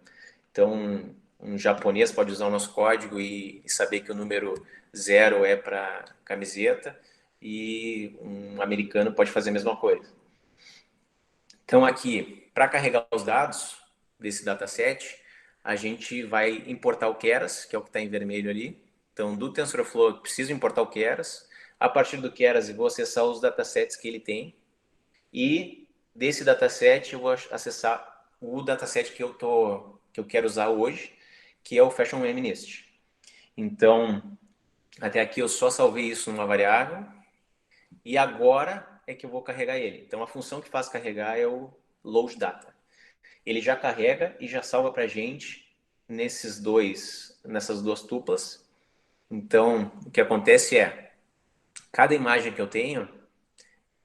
Então, um japonês pode usar o nosso código e saber que o número 0 é para camiseta e um americano pode fazer a mesma coisa. Então, aqui, para carregar os dados desse dataset, a gente vai importar o Keras, que é o que está em vermelho ali. Então, do TensorFlow, eu preciso importar o Keras. A partir do Keras, eu vou acessar os datasets que ele tem. E desse dataset, eu vou acessar o dataset que eu quero usar hoje, que é o Fashion MNIST. Então, até aqui eu só salvei isso numa variável. E agora é que eu vou carregar ele. Então, a função que faz carregar é o load data. Ele já carrega e já salva para a gente nessas duas tuplas, Então, o que acontece é, cada imagem que eu tenho,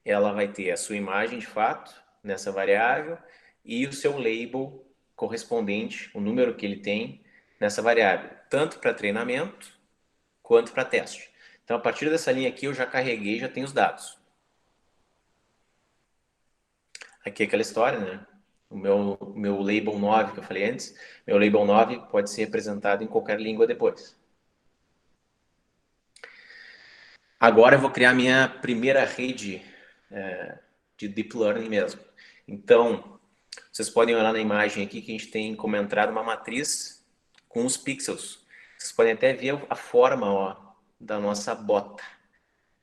ela vai ter a sua imagem de fato nessa variável e o seu label correspondente, o número que ele tem nessa variável, tanto para treinamento quanto para teste. Então, a partir dessa linha aqui, eu já carreguei, já tenho os dados. Aqui é aquela história, né? O meu label 9 que eu falei antes, meu label 9 pode ser representado em qualquer língua depois. Agora eu vou criar minha primeira rede de Deep Learning mesmo. Então, vocês podem olhar na imagem aqui que a gente tem como entrada uma matriz com os pixels. Vocês podem até ver a forma, ó, da nossa bota.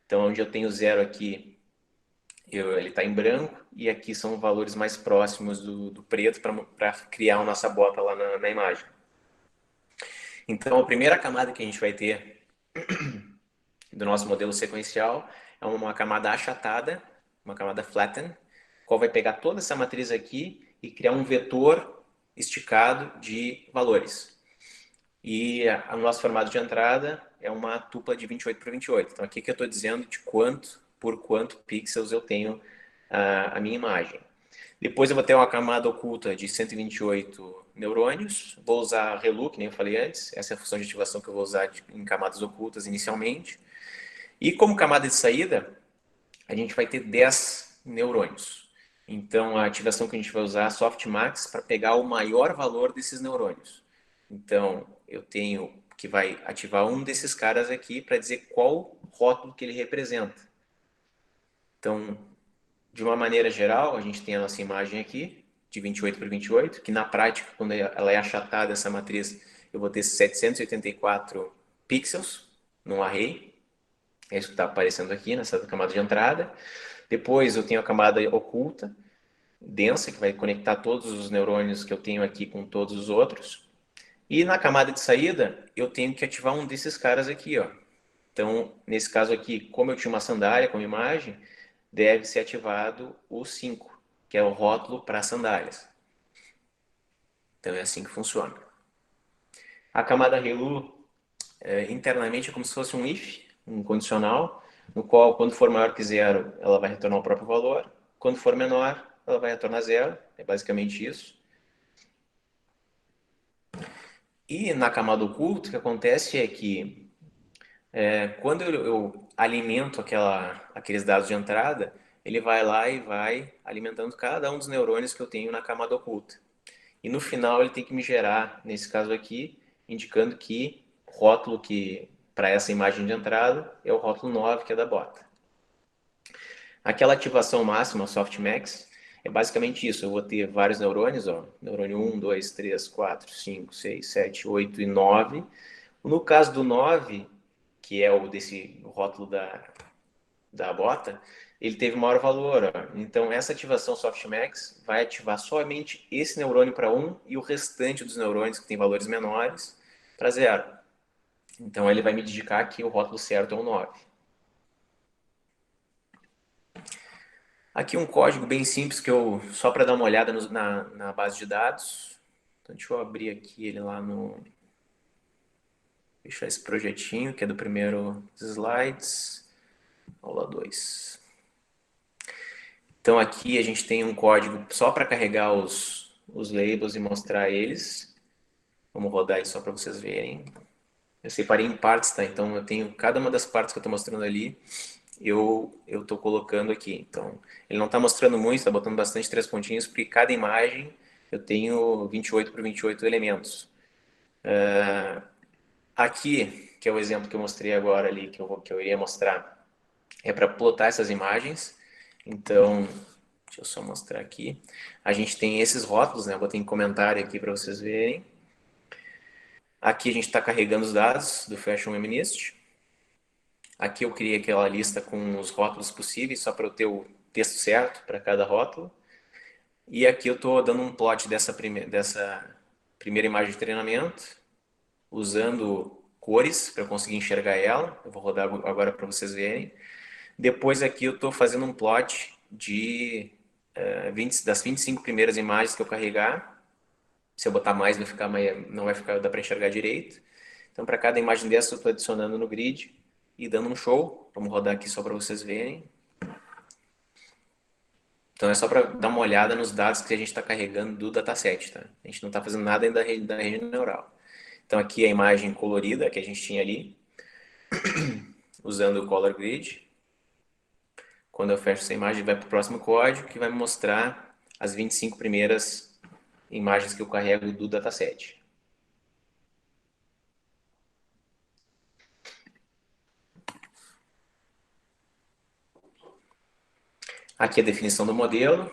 Então, onde eu tenho zero aqui, ele está em branco, e aqui são valores mais próximos do preto para criar a nossa bota lá na imagem. Então, a primeira camada que a gente vai ter do nosso modelo sequencial é uma camada achatada, uma camada flattened, qual vai pegar toda essa matriz aqui e criar um vetor esticado de valores. E o nosso formato de entrada é uma tupla de 28 por 28. Então, aqui que eu estou dizendo de por quanto pixels eu tenho a minha imagem. Depois eu vou ter uma camada oculta de 128 neurônios. Vou usar ReLU, que nem eu falei antes. Essa é a função de ativação que eu vou usar em camadas ocultas inicialmente. E como camada de saída, a gente vai ter 10 neurônios. Então, a ativação que a gente vai usar é a Softmax para pegar o maior valor desses neurônios. Então, eu tenho que vai ativar um desses caras aqui para dizer qual rótulo que ele representa. Então, de uma maneira geral, a gente tem a nossa imagem aqui, de 28 por 28, que na prática, quando ela é achatada, essa matriz, eu vou ter 784 pixels num array. É isso que está aparecendo aqui nessa camada de entrada. Depois eu tenho a camada oculta, densa, que vai conectar todos os neurônios que eu tenho aqui com todos os outros. E na camada de saída, eu tenho que ativar um desses caras aqui, ó. Então, nesse caso aqui, como eu tinha uma sandália como imagem, deve ser ativado o 5, que é o rótulo para sandálias. Então, é assim que funciona. A camada ReLU, internamente, é como se fosse um if, um condicional, no qual, quando for maior que zero, ela vai retornar o próprio valor. Quando for menor, ela vai retornar zero. É basicamente isso. E na camada oculta, o que acontece é que quando eu alimento aqueles dados de entrada, ele vai lá e vai alimentando cada um dos neurônios que eu tenho na camada oculta. E no final ele tem que me gerar, nesse caso aqui, indicando que o rótulo que para essa imagem de entrada é o rótulo 9, que é da bota. Aquela ativação máxima, softmax, é basicamente isso. Eu vou ter vários neurônios, ó, neurônio 1, 2, 3, 4, 5, 6, 7, 8 e 9. No caso do 9, que é o rótulo da bota, ele teve maior valor. Ó. Então, essa ativação softmax vai ativar somente esse neurônio para 1 e o restante dos neurônios que tem valores menores para 0. Então, ele vai me indicar que o rótulo certo é o 9. Aqui um código bem simples que eu só para dar uma olhada na base de dados. Então, deixa eu abrir aqui ele lá no fechar esse projetinho que é do primeiro slides, aula 2. Então aqui a gente tem um código só para carregar os labels e mostrar eles. Vamos rodar aí só para vocês verem. Eu separei em partes, tá? Então eu tenho cada uma das partes que eu estou mostrando ali, eu estou colocando aqui. Então ele não está mostrando muito, está botando bastante três pontinhos, porque cada imagem eu tenho 28 por 28 elementos. Aqui, que é o exemplo que eu mostrei agora ali, que eu iria mostrar, é para plotar essas imagens. Então, deixa eu só mostrar aqui. A gente tem esses rótulos, né? Eu botei em comentário aqui para vocês verem. Aqui a gente está carregando os dados do Fashion Feminist. Aqui eu criei aquela lista com os rótulos possíveis, só para eu ter o texto certo para cada rótulo. E aqui eu estou dando um plot dessa primeira imagem de treinamento, usando cores para eu conseguir enxergar ela. Eu vou rodar agora para vocês verem. Depois aqui eu estou fazendo um plot das 25 primeiras imagens que eu carregar. Se eu botar mais, não vai ficar, dá para enxergar direito. Então, para cada imagem dessa, eu estou adicionando no grid e dando um show. Vamos rodar aqui só para vocês verem. Então, é só para dar uma olhada nos dados que a gente está carregando do dataset. Tá? A gente não está fazendo nada ainda da rede neural. Então, aqui a imagem colorida que a gente tinha ali, usando o Color Grid. Quando eu fecho essa imagem, vai para o próximo código, que vai me mostrar as 25 primeiras imagens que eu carrego do dataset. Aqui a definição do modelo.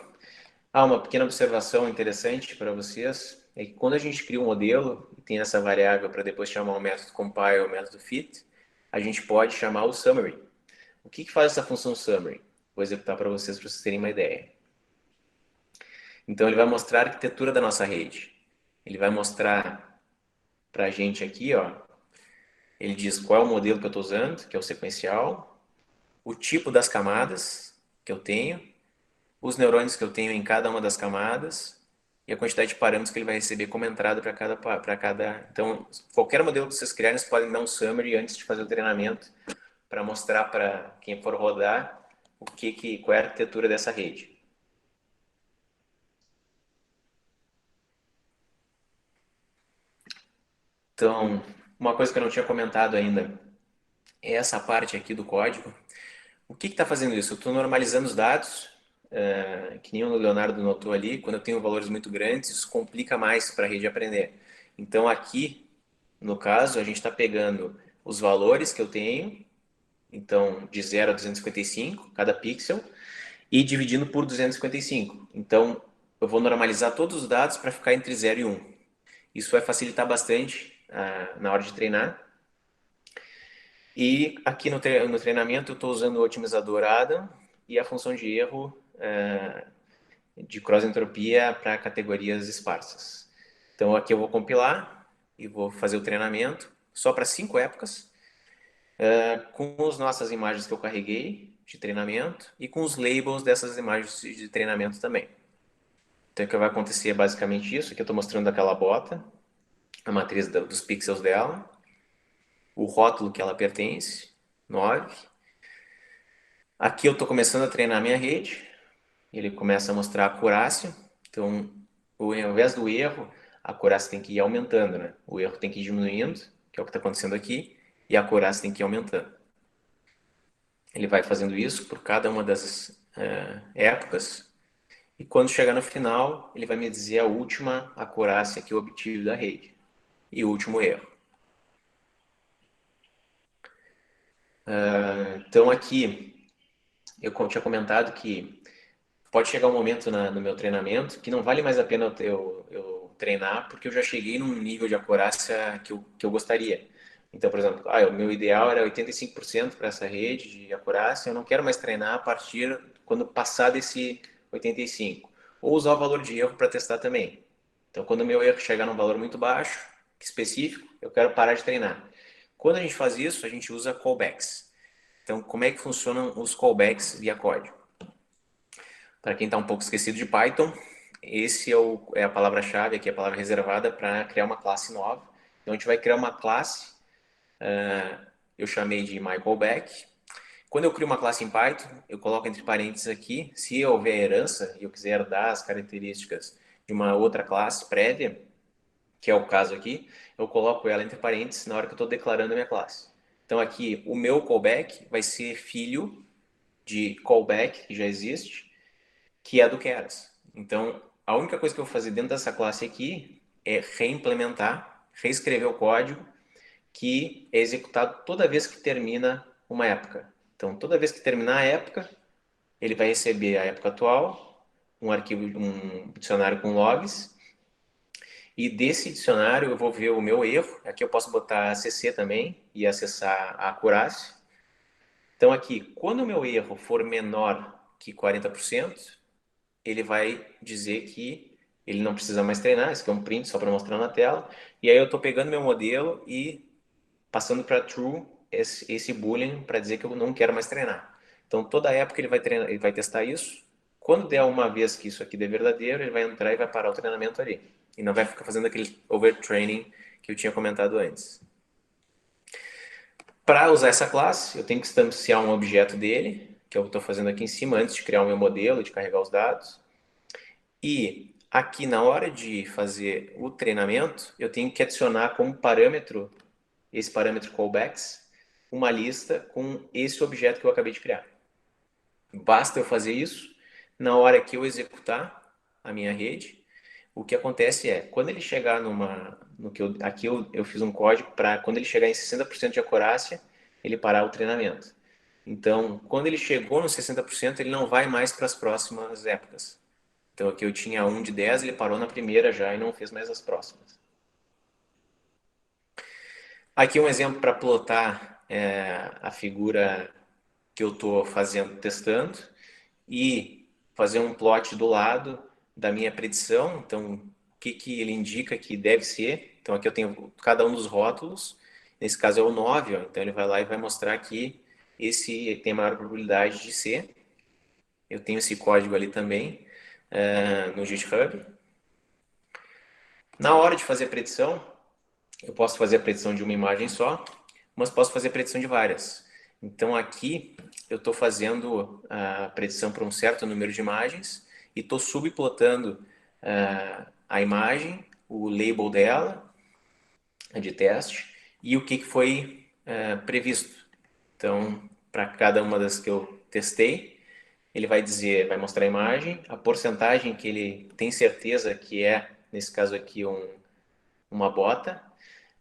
Uma pequena observação interessante para vocês é que quando a gente cria um modelo e tem essa variável para depois chamar o método compile ou o método fit, a gente pode chamar o summary. O que faz essa função summary? Vou executar para vocês terem uma ideia. Então ele vai mostrar a arquitetura da nossa rede. Ele vai mostrar para a gente aqui, ó, ele diz qual é o modelo que eu estou usando, que é o sequencial, o tipo das camadas que eu tenho, os neurônios que eu tenho em cada uma das camadas e a quantidade de parâmetros que ele vai receber como entrada para cada. Então, qualquer modelo que vocês criarem, vocês podem dar um summary antes de fazer o treinamento para mostrar para quem for rodar qual é a arquitetura dessa rede. Então, uma coisa que eu não tinha comentado ainda é essa parte aqui do código. O que está fazendo isso? Eu estou normalizando os dados, que nem o Leonardo notou ali, quando eu tenho valores muito grandes, isso complica mais para a rede aprender. Então aqui, no caso, a gente está pegando os valores que eu tenho, então de 0 a 255, cada pixel, e dividindo por 255. Então eu vou normalizar todos os dados para ficar entre 0 e 1. Isso vai facilitar bastante na hora de treinar. E aqui no treinamento eu estou usando o otimizador Adam e a função de erro de cross-entropia para categorias esparsas. Então aqui eu vou compilar e vou fazer o treinamento só para 5 épocas, com as nossas imagens que eu carreguei de treinamento e com os labels dessas imagens de treinamento também. Então o que vai acontecer é basicamente isso. Aqui eu estou mostrando aquela bota, a matriz dos pixels dela, o rótulo que ela pertence, 9. Aqui eu estou começando a treinar a minha rede. Ele começa a mostrar a acurácia. Então, ao invés do erro, a acurácia tem que ir aumentando, né? O erro tem que ir diminuindo, que é o que está acontecendo aqui, e a acurácia tem que ir aumentando. Ele vai fazendo isso por cada uma das épocas, e quando chegar no final, ele vai me dizer a última acurácia que eu obtive da rede, e o último erro. Então, aqui, eu tinha comentado que pode chegar um momento no meu treinamento que não vale mais a pena eu treinar porque eu já cheguei num nível de acurácia que eu gostaria. Então, por exemplo, o meu ideal era 85% para essa rede de acurácia, eu não quero mais treinar a partir quando passar desse 85%. Ou usar o valor de erro para testar também. Então, quando o meu erro chegar num valor muito baixo, específico, eu quero parar de treinar. Quando a gente faz isso, a gente usa callbacks. Então, como é que funcionam os callbacks via código? Para quem está um pouco esquecido de Python, esse é a palavra-chave aqui, a palavra reservada para criar uma classe nova. Então a gente vai criar uma classe, eu chamei de myCallback. Quando eu crio uma classe em Python, eu coloco entre parênteses aqui, se houver herança e eu quiser herdar as características de uma outra classe prévia, que é o caso aqui, eu coloco ela entre parênteses na hora que eu estou declarando a minha classe. Então aqui, o meu callback vai ser filho de callback, que já existe, que é do Keras. Então, a única coisa que eu vou fazer dentro dessa classe aqui é reimplementar, reescrever o código que é executado toda vez que termina uma época. Então, toda vez que terminar a época, ele vai receber a época atual, um arquivo, um dicionário com logs, e desse dicionário eu vou ver o meu erro. Aqui eu posso botar CC também e acessar a acurácia. Então, aqui, quando o meu erro for menor que 40%, ele vai dizer que ele não precisa mais treinar, isso aqui é um print só para mostrar na tela, e aí eu estou pegando meu modelo e passando para true esse boolean para dizer que eu não quero mais treinar. Então toda época ele vai treinar, ele vai testar isso. Quando der uma vez que isso aqui der verdadeiro, ele vai entrar e vai parar o treinamento ali. E não vai ficar fazendo aquele overtraining que eu tinha comentado antes. Para usar essa classe, eu tenho que instanciar um objeto dele, que eu estou fazendo aqui em cima, antes de criar o meu modelo, de carregar os dados. E aqui, na hora de fazer o treinamento, eu tenho que adicionar como parâmetro, esse parâmetro callbacks, uma lista com esse objeto que eu acabei de criar. Basta eu fazer isso, na hora que eu executar a minha rede, o que acontece é, quando ele chegar aqui eu fiz um código para quando ele chegar em 60% de acurácia, ele parar o treinamento. Então, quando ele chegou nos 60%, ele não vai mais para as próximas épocas. Então, aqui eu tinha um de 10, ele parou na primeira já e não fez mais as próximas. Aqui um exemplo para plotar a figura que eu estou fazendo, testando, e fazer um plot do lado da minha predição. Então, o que ele indica que deve ser. Então, aqui eu tenho cada um dos rótulos. Nesse caso é o 9, ó. Então ele vai lá e vai mostrar que esse tem maior probabilidade de ser. Eu tenho esse código ali também no GitHub. Na hora de fazer a predição, eu posso fazer a predição de uma imagem só, mas posso fazer a predição de várias. Então aqui eu estou fazendo a predição para um certo número de imagens e estou subplotando a imagem, o label dela, de teste, e o que foi previsto. Então, para cada uma das que eu testei, ele vai dizer, vai mostrar a imagem, a porcentagem que ele tem certeza que é, nesse caso aqui, uma bota,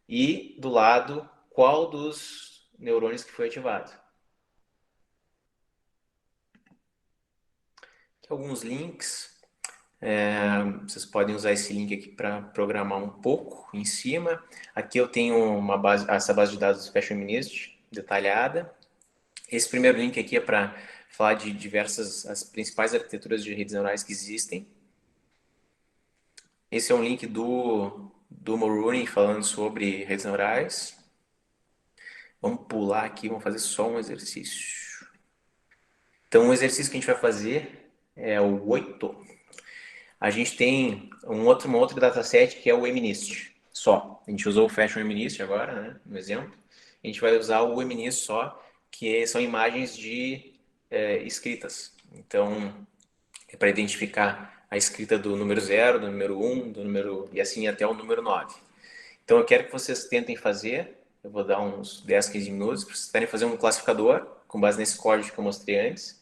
e do lado qual dos neurônios que foi ativado. Aqui alguns links. Vocês podem usar esse link aqui para programar um pouco em cima. Aqui eu tenho essa base de dados do Fashionist detalhada. Esse primeiro link aqui é para falar de as principais arquiteturas de redes neurais que existem. Esse é um link do Mulrooney falando sobre redes neurais. Vamos pular aqui, vamos fazer só um exercício. Então, o exercício que a gente vai fazer é o 8. A gente tem uma outra dataset que é o MNIST, só. A gente usou o Fashion MNIST agora, né, no exemplo. A gente vai usar o MNIST só, que são imagens de escritas. Então, é para identificar a escrita do número 0, do número 1, do número e assim até o número 9. Então, eu quero que vocês tentem fazer, eu vou dar uns 10, 15 minutos, para vocês tentarem fazer um classificador com base nesse código que eu mostrei antes.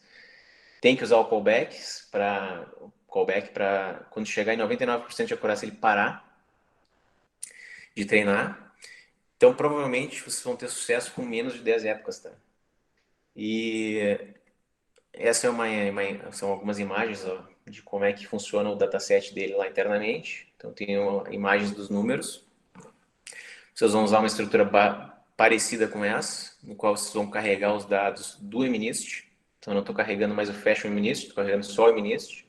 Tem que usar o callback para quando chegar em 99% de acurácia ele parar de treinar. Então, provavelmente, vocês vão ter sucesso com menos de 10 épocas, tá? E essa são algumas imagens, ó, de como é que funciona o dataset dele lá internamente. Então, tem imagens dos números. Vocês vão usar uma estrutura parecida com essa, no qual vocês vão carregar os dados do MNIST. Então, eu não estou carregando mais o Fashion MNIST, estou carregando só o MNIST.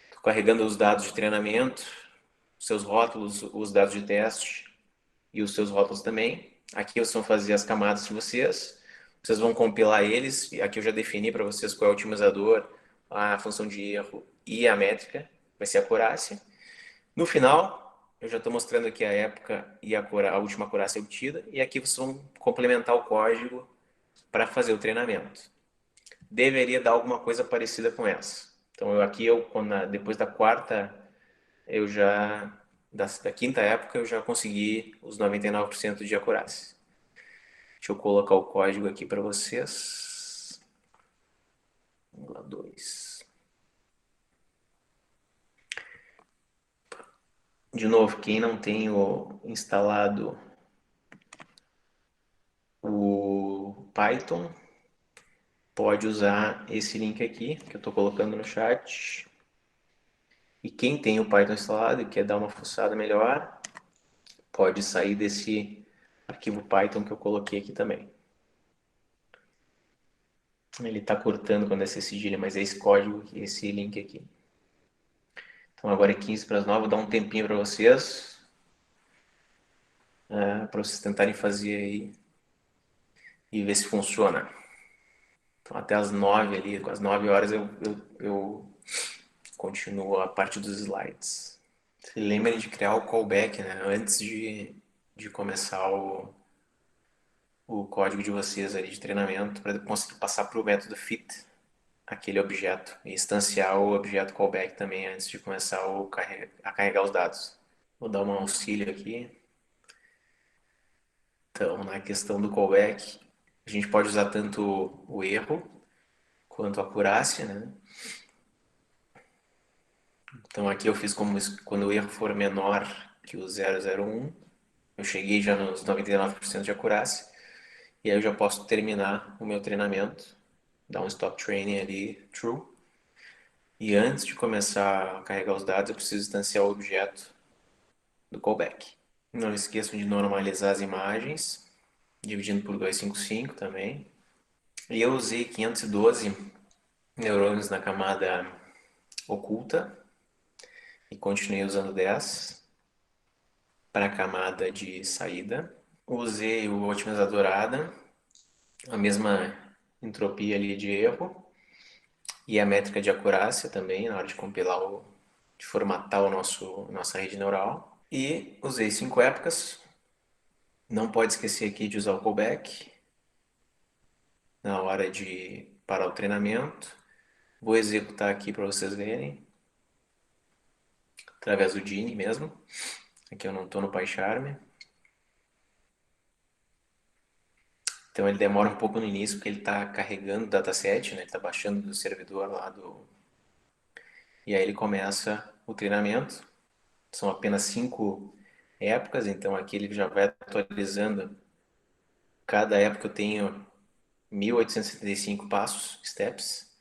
Estou carregando os dados de treinamento, seus rótulos, os dados de teste e os seus rótulos também. Aqui vocês vão fazer as camadas de vocês. Vocês vão compilar eles. Aqui eu já defini para vocês qual é o otimizador, a função de erro e a métrica. Vai ser a acurácia. No final, eu já estou mostrando aqui a época e a última acurácia obtida. E aqui vocês vão complementar o código para fazer o treinamento. Deveria dar alguma coisa parecida com essa. Então, depois da quarta, da quinta época, eu já consegui os 99% de acurácia. Deixa eu colocar o código aqui para vocês. Vamos lá, 2. De novo, quem não tem instalado o Python, pode usar esse link aqui, que eu estou colocando no chat. E quem tem o Python instalado e quer dar uma fuçada melhor, pode sair desse arquivo Python que eu coloquei aqui também. Ele está cortando quando é esse cedilha, mas é esse código, esse link aqui. Então agora é 15 para as 9, vou dar um tempinho para vocês, para vocês tentarem fazer aí e ver se funciona. Então até as 9 ali, com as 9 horas eu continuo a parte dos slides. Se lembrem de criar o callback, né? Antes de começar o código de vocês ali de treinamento para conseguir passar para o método fit aquele objeto e instanciar o objeto callback também antes de começar a carregar os dados. Vou dar um auxílio aqui. Então, na questão do callback, a gente pode usar tanto o erro quanto a acurácia, né? Então aqui eu fiz como quando o erro for menor que o 001, eu cheguei já nos 99% de acurácia, e aí eu já posso terminar o meu treinamento, dar um stop training ali, true, e antes de começar a carregar os dados, eu preciso instanciar o objeto do callback. Não esqueçam de normalizar as imagens, dividindo por 255 também. E eu usei 512 neurônios na camada oculta e continuei usando 10 para a camada de saída. Usei o otimizador ADA, a mesma entropia ali de erro e a métrica de acurácia também na hora de compilar de formatar nossa rede neural. E usei 5 épocas. Não pode esquecer aqui de usar o callback na hora de parar o treinamento. Vou executar aqui para vocês verem, através do Gini mesmo. Aqui eu não estou no PyCharm. Então ele demora um pouco no início porque ele está carregando o dataset, né? Ele está baixando do servidor lá do... E aí ele começa o treinamento. São apenas 5 épocas, então aqui ele já vai atualizando. Cada época eu tenho 1875 passos, steps.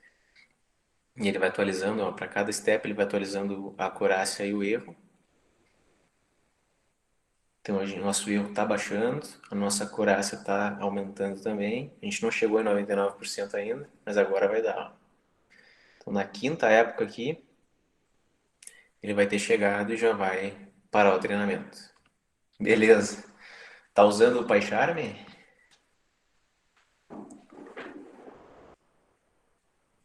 E ele vai atualizando, para cada step ele vai atualizando a acurácia e o erro. Então o nosso erro está baixando, a nossa acurácia está aumentando também. A gente não chegou em 99% ainda, mas agora vai dar. Então na quinta época aqui, ele vai ter chegado e já vai parar o treinamento. Beleza. Tá usando o PyCharm?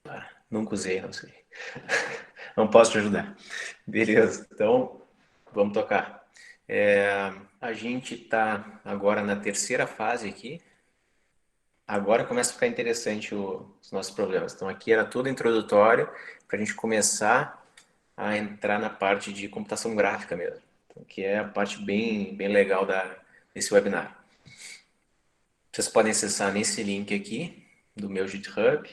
Ah, nunca usei, não sei. Não posso te ajudar. Beleza, então vamos tocar. A gente está agora na terceira fase aqui. Agora começa a ficar interessante os nossos problemas. Então aqui era tudo introdutório para a gente começar a entrar na parte de computação gráfica mesmo, então, que é a parte bem legal desse webinar. Vocês podem acessar nesse link aqui do meu GitHub.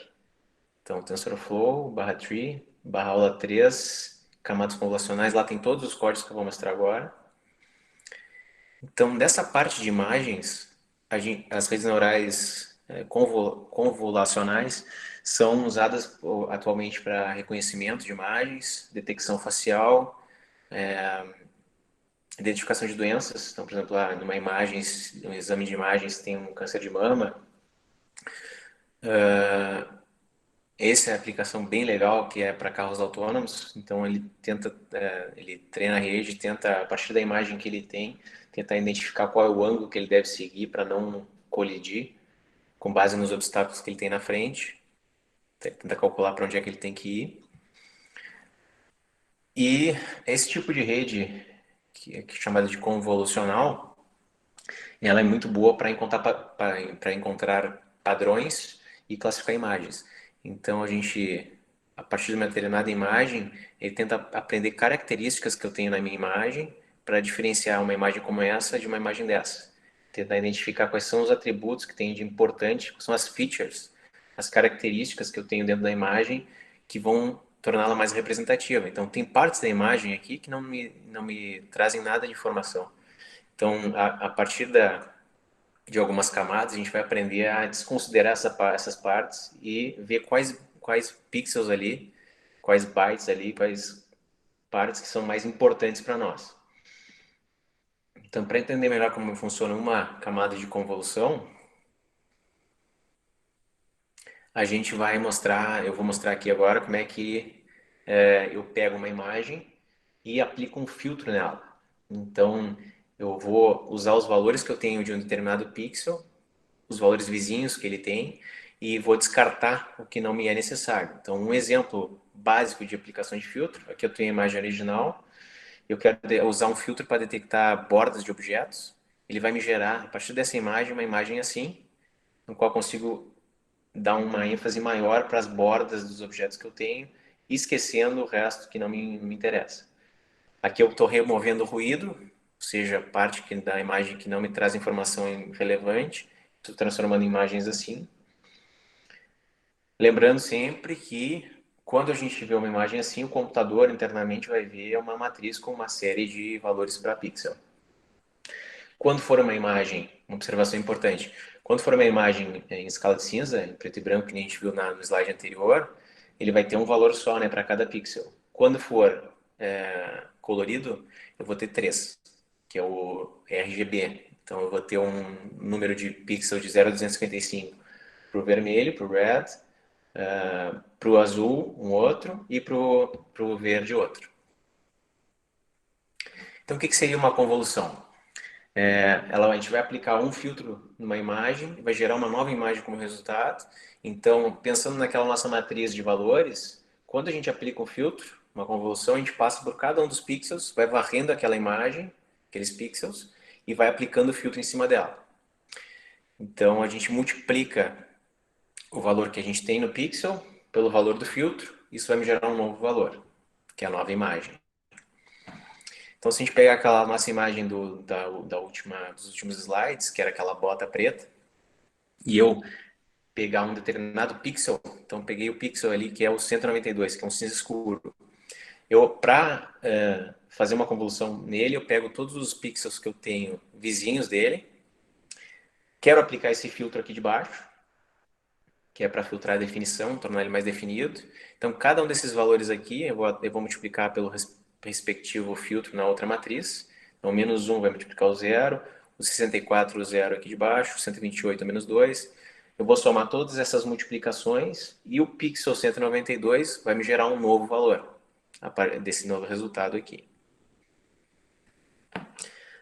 Então, TensorFlow, /tree, aula 3, camadas convolucionais. Lá tem todos os códigos que eu vou mostrar agora. Então, dessa parte de imagens, as redes neurais convolucionais são usadas atualmente para reconhecimento de imagens, detecção facial, identificação de doenças. Então, por exemplo, numa imagem, um exame de imagens tem um câncer de mama. Essa é a aplicação bem legal que é para carros autônomos. Então ele treina a rede, tenta a partir da imagem que ele tem, tentar identificar qual é o ângulo que ele deve seguir para não colidir, com base nos obstáculos que ele tem na frente. Tenta calcular para onde é que ele tem que ir. E esse tipo de rede, que é chamada de convolucional, ela é muito boa para encontrar padrões e classificar imagens. Então a partir de uma determinada imagem, ele tenta aprender características que eu tenho na minha imagem para diferenciar uma imagem como essa de uma imagem dessa. Tentar identificar quais são os atributos que tem de importante, quais são as features, as características que eu tenho dentro da imagem que vão torná-la mais representativa. Então, tem partes da imagem aqui que não me trazem nada de informação. Então, a partir de algumas camadas, a gente vai aprender a desconsiderar essas partes e ver quais pixels ali, quais bytes ali, quais partes que são mais importantes para nós. Então, para entender melhor como funciona uma camada de convolução, eu vou mostrar aqui agora como é que eu pego uma imagem e aplico um filtro nela. Então, eu vou usar os valores que eu tenho de um determinado pixel, os valores vizinhos que ele tem, e vou descartar o que não me é necessário. Então, um exemplo básico de aplicação de filtro, aqui eu tenho a imagem original, eu quero usar um filtro para detectar bordas de objetos, ele vai me gerar, a partir dessa imagem, uma imagem assim, no qual consigo dar uma ênfase maior para as bordas dos objetos que eu tenho, esquecendo o resto que não me interessa. Aqui eu estou removendo o ruído, ou seja, parte da imagem que não me traz informação relevante, estou transformando em imagens assim. Lembrando sempre que quando a gente vê uma imagem assim, o computador internamente vai ver uma matriz com uma série de valores para pixel. Quando for uma imagem, uma observação importante, quando for uma imagem em escala de cinza, em preto e branco, que a gente viu no slide anterior, ele vai ter um valor só, né, para cada pixel. Quando for colorido, eu vou ter 3, que é o RGB. Então, eu vou ter um número de pixels de 0 a 255 para o vermelho, para o red, para o azul, um outro, e para o verde, outro. Então, o que seria uma convolução? A gente vai aplicar um filtro numa imagem, vai gerar uma nova imagem como resultado. Então, pensando naquela nossa matriz de valores, quando a gente aplica um filtro, uma convolução, a gente passa por cada um dos pixels, vai varrendo aquela imagem, aqueles pixels, e vai aplicando o filtro em cima dela. Então, a gente multiplica o valor que a gente tem no pixel pelo valor do filtro, isso vai me gerar um novo valor, que é a nova imagem. Então, se a gente pegar aquela nossa imagem dos últimos slides, que era aquela bota preta, e eu pegar um determinado pixel, então peguei o pixel ali que é o 192, que é um cinza escuro. Para fazer uma convolução nele, eu pego todos os pixels que eu tenho vizinhos dele, quero aplicar esse filtro aqui de baixo, que é para filtrar a definição, tornar ele mais definido. Então, cada um desses valores aqui, eu vou multiplicar pelo respectivo filtro na outra matriz. Então, menos 1 vai multiplicar o 0, o 64 o 0 aqui de baixo, o 128 é menos 2. Eu vou somar todas essas multiplicações e o pixel 192 vai me gerar um novo valor desse novo resultado aqui.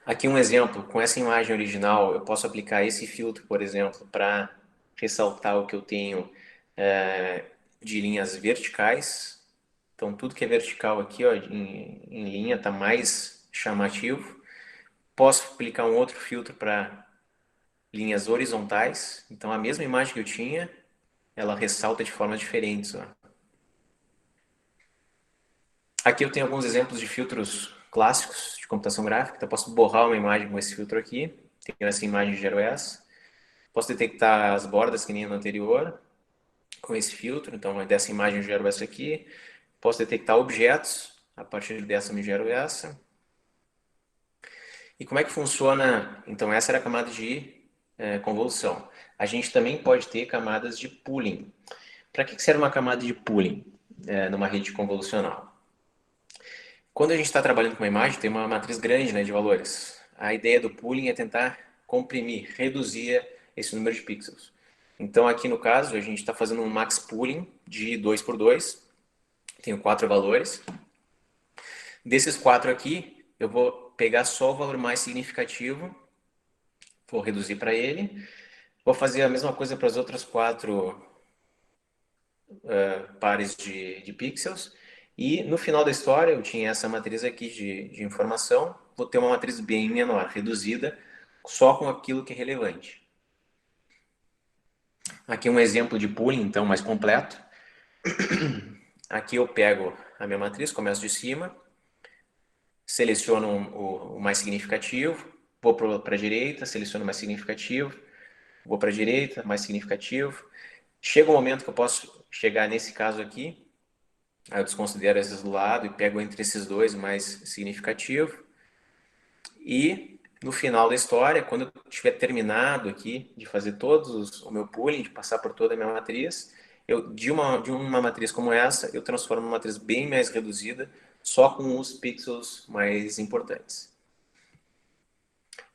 Aqui um exemplo, com essa imagem original, eu posso aplicar esse filtro, por exemplo, para ressaltar o que eu tenho de linhas verticais. Então, tudo que é vertical aqui, ó, em linha, está mais chamativo. Posso aplicar um outro filtro para linhas horizontais. Então, a mesma imagem que eu tinha, ela ressalta de formas diferentes. Ó. Aqui eu tenho alguns exemplos de filtros clássicos de computação gráfica. Então, eu posso borrar uma imagem com esse filtro aqui. Tenho essa imagem de 0S. Posso detectar as bordas que nem no anterior com esse filtro. Então, dessa imagem eu gero essa aqui. Posso detectar objetos. A partir dessa eu me gero essa. E como é que funciona? Então, essa era a camada de convolução. A gente também pode ter camadas de pooling. Para que serve uma camada de pooling numa rede convolucional? Quando a gente está trabalhando com uma imagem, tem uma matriz grande, né, de valores. A ideia do pooling é tentar comprimir, reduzir esse número de pixels. Então, aqui no caso, a gente está fazendo um max pooling de 2 por 2. Tenho 4 valores. Desses 4 aqui, eu vou pegar só o valor mais significativo, vou reduzir para ele. Vou fazer a mesma coisa para as outras 4 pares de pixels. E no final da história, eu tinha essa matriz aqui de informação, vou ter uma matriz bem menor, reduzida, só com aquilo que é relevante. Aqui um exemplo de pooling, então, mais completo. Aqui eu pego a minha matriz, começo de cima, seleciono o mais significativo, vou para a direita, seleciono o mais significativo, vou para a direita, mais significativo. Chega um momento que eu posso chegar nesse caso aqui, aí eu desconsidero esses do lado e pego entre esses dois o mais significativo. E no final da história, quando eu tiver terminado aqui de fazer o meu pooling, de passar por toda a minha matriz, de uma matriz como essa, eu transformo numa matriz bem mais reduzida, só com os pixels mais importantes.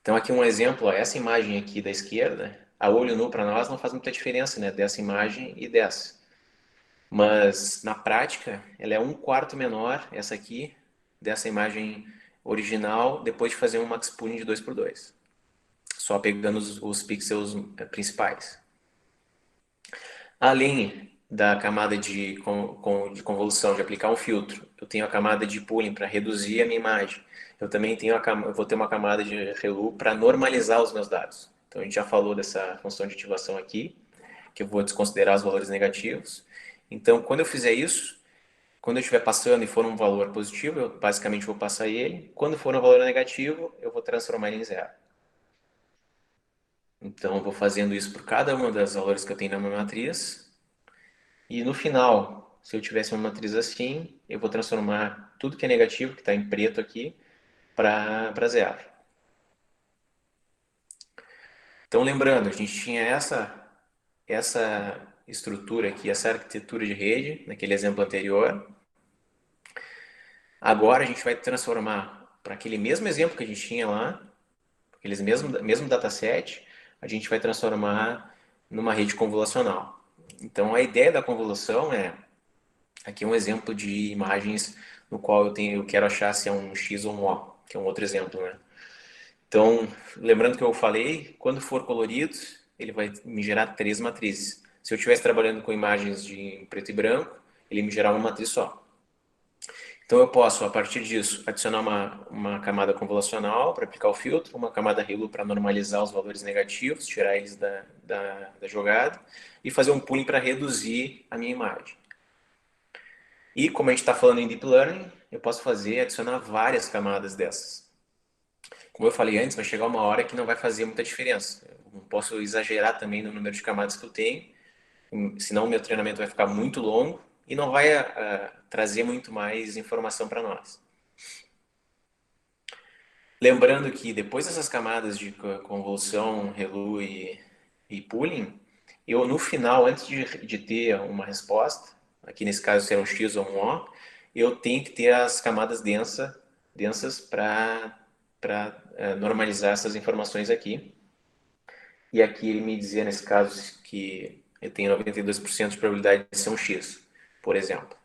Então aqui um exemplo, ó, essa imagem aqui da esquerda, a olho nu para nós não faz muita diferença, né, dessa imagem e dessa. Mas na prática, ela é um quarto menor, essa aqui, dessa imagem original, depois de fazer um max pooling de 2 por 2, só pegando os pixels principais. Além da camada de convolução, de aplicar um filtro, eu tenho a camada de pooling para reduzir a minha imagem. Eu também eu vou ter uma camada de ReLU para normalizar os meus dados. Então a gente já falou dessa função de ativação aqui, que eu vou desconsiderar os valores negativos. Então, quando eu fizer isso, quando eu estiver passando e for um valor positivo, eu basicamente vou passar ele. Quando for um valor negativo, eu vou transformar ele em zero. Então, eu vou fazendo isso por cada uma das valores que eu tenho na minha matriz. E no final, se eu tivesse uma matriz assim, eu vou transformar tudo que é negativo, que está em preto aqui, para zero. Então, lembrando, a gente tinha essa estrutura aqui, essa arquitetura de rede, naquele exemplo anterior. Agora a gente vai transformar para aquele mesmo exemplo que a gente tinha lá, aqueles mesmo dataset, a gente vai transformar numa rede convolucional. Então, a ideia da convolução é, aqui é um exemplo de imagens no qual eu quero achar se é um X ou um O, que é um outro exemplo, né? Então, lembrando que eu falei, quando for colorido, ele vai me gerar três matrizes. Se eu estivesse trabalhando com imagens de preto e branco, ele me gerar uma matriz só. Então, eu posso, a partir disso, adicionar uma camada convolucional para aplicar o filtro, uma camada Halo para normalizar os valores negativos, tirar eles da jogada, e fazer um pooling para reduzir a minha imagem. E, como a gente está falando em Deep Learning, eu posso adicionar várias camadas dessas. Como eu falei antes, vai chegar uma hora que não vai fazer muita diferença. Eu não posso exagerar também no número de camadas que eu tenho, senão o meu treinamento vai ficar muito longo e não vai trazer muito mais informação para nós. Lembrando que depois dessas camadas de convolução, ReLU e pooling, eu no final, antes de ter uma resposta, aqui nesse caso ser um X ou um O, eu tenho que ter as camadas densas para normalizar essas informações aqui. E aqui ele me dizia, nesse caso, que eu tenho 92% de probabilidade de ser um X, por exemplo.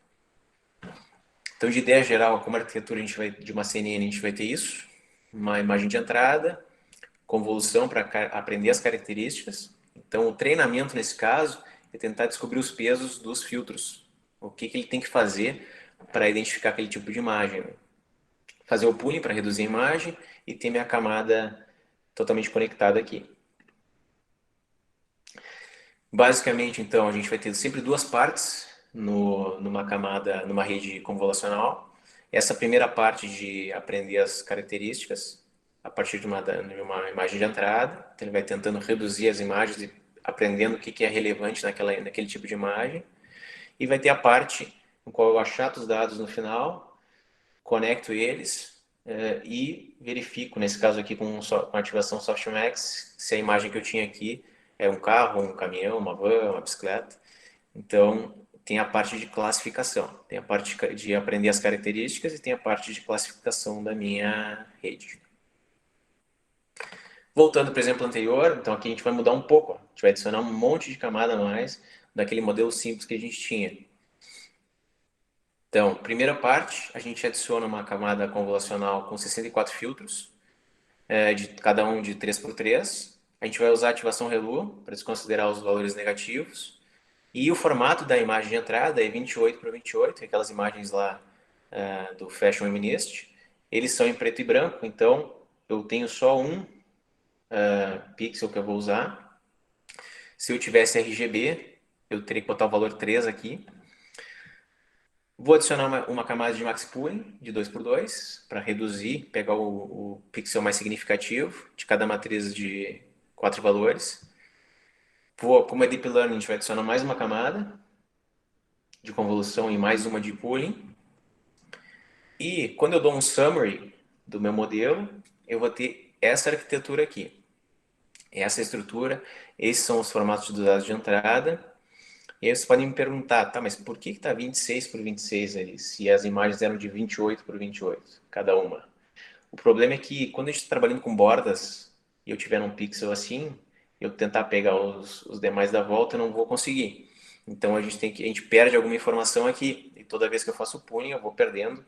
Então, de ideia geral, como arquitetura de uma CNN, a gente vai ter isso, uma imagem de entrada, convolução para aprender as características. Então, o treinamento, nesse caso, é tentar descobrir os pesos dos filtros. O que ele tem que fazer para identificar aquele tipo de imagem. Fazer o pooling para reduzir a imagem e ter minha camada totalmente conectada aqui. Basicamente, então, a gente vai ter sempre duas partes numa camada, numa rede convolucional. Essa primeira parte de aprender as características a partir de uma imagem de entrada. Então, ele vai tentando reduzir as imagens e aprendendo o que é relevante naquele tipo de imagem. E vai ter a parte no qual eu achato os dados no final, conecto eles e verifico, nesse caso aqui com ativação Softmax, se a imagem que eu tinha aqui é um carro, um caminhão, uma van, uma bicicleta. Então, tem a parte de classificação, tem a parte de aprender as características e tem a parte de classificação da minha rede. Voltando para o exemplo anterior, então aqui a gente vai mudar um pouco, a gente vai adicionar um monte de camada a mais daquele modelo simples que a gente tinha. Então, primeira parte, a gente adiciona uma camada convolucional com 64 filtros, de cada um de 3x3. A gente vai usar a ativação ReLU para desconsiderar os valores negativos. E o formato da imagem de entrada é 28x28, aquelas imagens lá do Fashion Feminist. Eles são em preto e branco, então eu tenho só um pixel que eu vou usar. Se eu tivesse RGB, eu teria que botar o valor 3 aqui. Vou adicionar uma camada de Max Pooling de 2x2 para reduzir, pegar o pixel mais significativo de cada matriz de 4 valores. Como é Deep Learning, a gente vai adicionar mais uma camada de convolução e mais uma de pooling. E quando eu dou um summary do meu modelo, eu vou ter essa arquitetura aqui. Essa estrutura, esses são os formatos dos dados de entrada. E aí vocês podem me perguntar, tá, mas por que está 26 por 26 ali, se as imagens eram de 28 por 28, cada uma? O problema é que quando a gente está trabalhando com bordas e eu tiver um pixel assim, eu tentar pegar os demais da volta, eu não vou conseguir. Então a gente perde alguma informação aqui. E toda vez que eu faço o pooling, eu vou perdendo.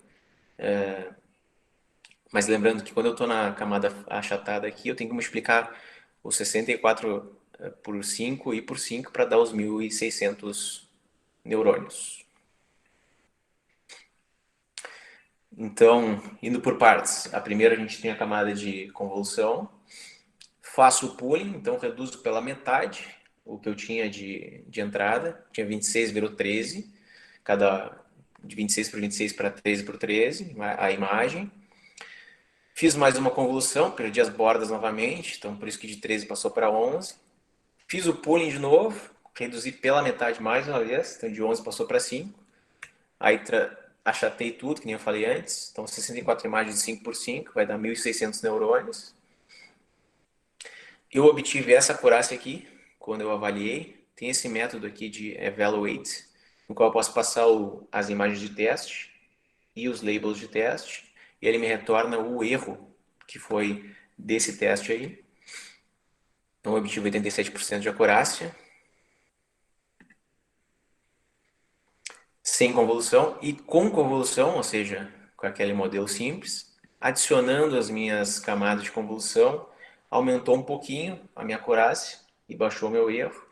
Mas lembrando que quando eu estou na camada achatada aqui, eu tenho que multiplicar os 64 por 5 e por 5 para dar os 1.600 neurônios. Então, indo por partes. A primeira a gente tem a camada de convolução. faço o pooling, então reduzo pela metade o que eu tinha de entrada. Tinha 26, virou 13. De 26 por 26 para 13 por 13, a imagem. Fiz mais uma convolução, perdi as bordas novamente, então por isso que de 13 passou para 11. Fiz o pooling de novo, reduzi pela metade mais uma vez, então de 11 passou para 5. Aí achatei tudo, que nem eu falei antes. Então 64 imagens de 5 por 5 vai dar 1.600 neurônios. Eu obtive essa acurácia aqui, quando eu avaliei. Tem esse método aqui de evaluate, no qual eu posso passar as imagens de teste e os labels de teste, e ele me retorna o erro que foi desse teste aí. Então eu obtive 87% de acurácia, sem convolução, e com convolução, ou seja, com aquele modelo simples, adicionando as minhas camadas de convolução, aumentou um pouquinho a minha acurácia e baixou meu erro.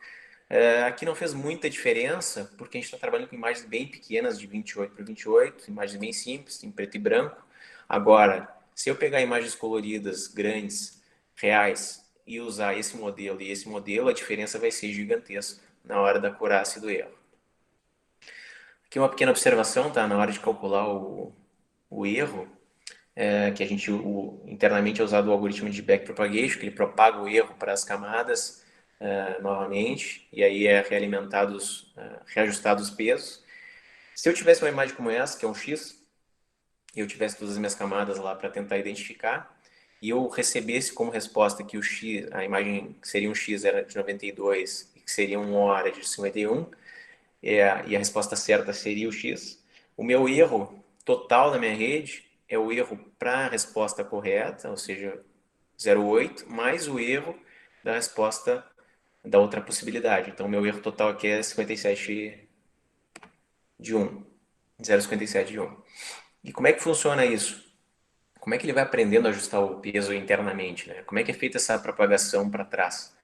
Aqui não fez muita diferença, porque a gente está trabalhando com imagens bem pequenas, de 28 por 28, imagens bem simples, em preto e branco. Agora, se eu pegar imagens coloridas, grandes, reais, e usar esse modelo e esse modelo, a diferença vai ser gigantesca na hora da acurácia e do erro. Aqui uma pequena observação, tá? Na hora de calcular o erro, que a gente internamente é usado o algoritmo de backpropagation, que ele propaga o erro para as camadas novamente, e aí é reajustados os pesos. Se eu tivesse uma imagem como essa, que é um X, e eu tivesse todas as minhas camadas lá para tentar identificar, e eu recebesse como resposta que o X, a imagem que seria um X era de 92 e que seria um O era de 51, e a resposta certa seria o X, o meu erro total na minha rede é o erro para a resposta correta, ou seja, 0,8, mais o erro da resposta da outra possibilidade. Então, meu erro total aqui é 57 de 1. 0,57 de 1. E como é que funciona isso? Como é que ele vai aprendendo a ajustar o peso internamente, né? Como é que é feita essa propagação para trás?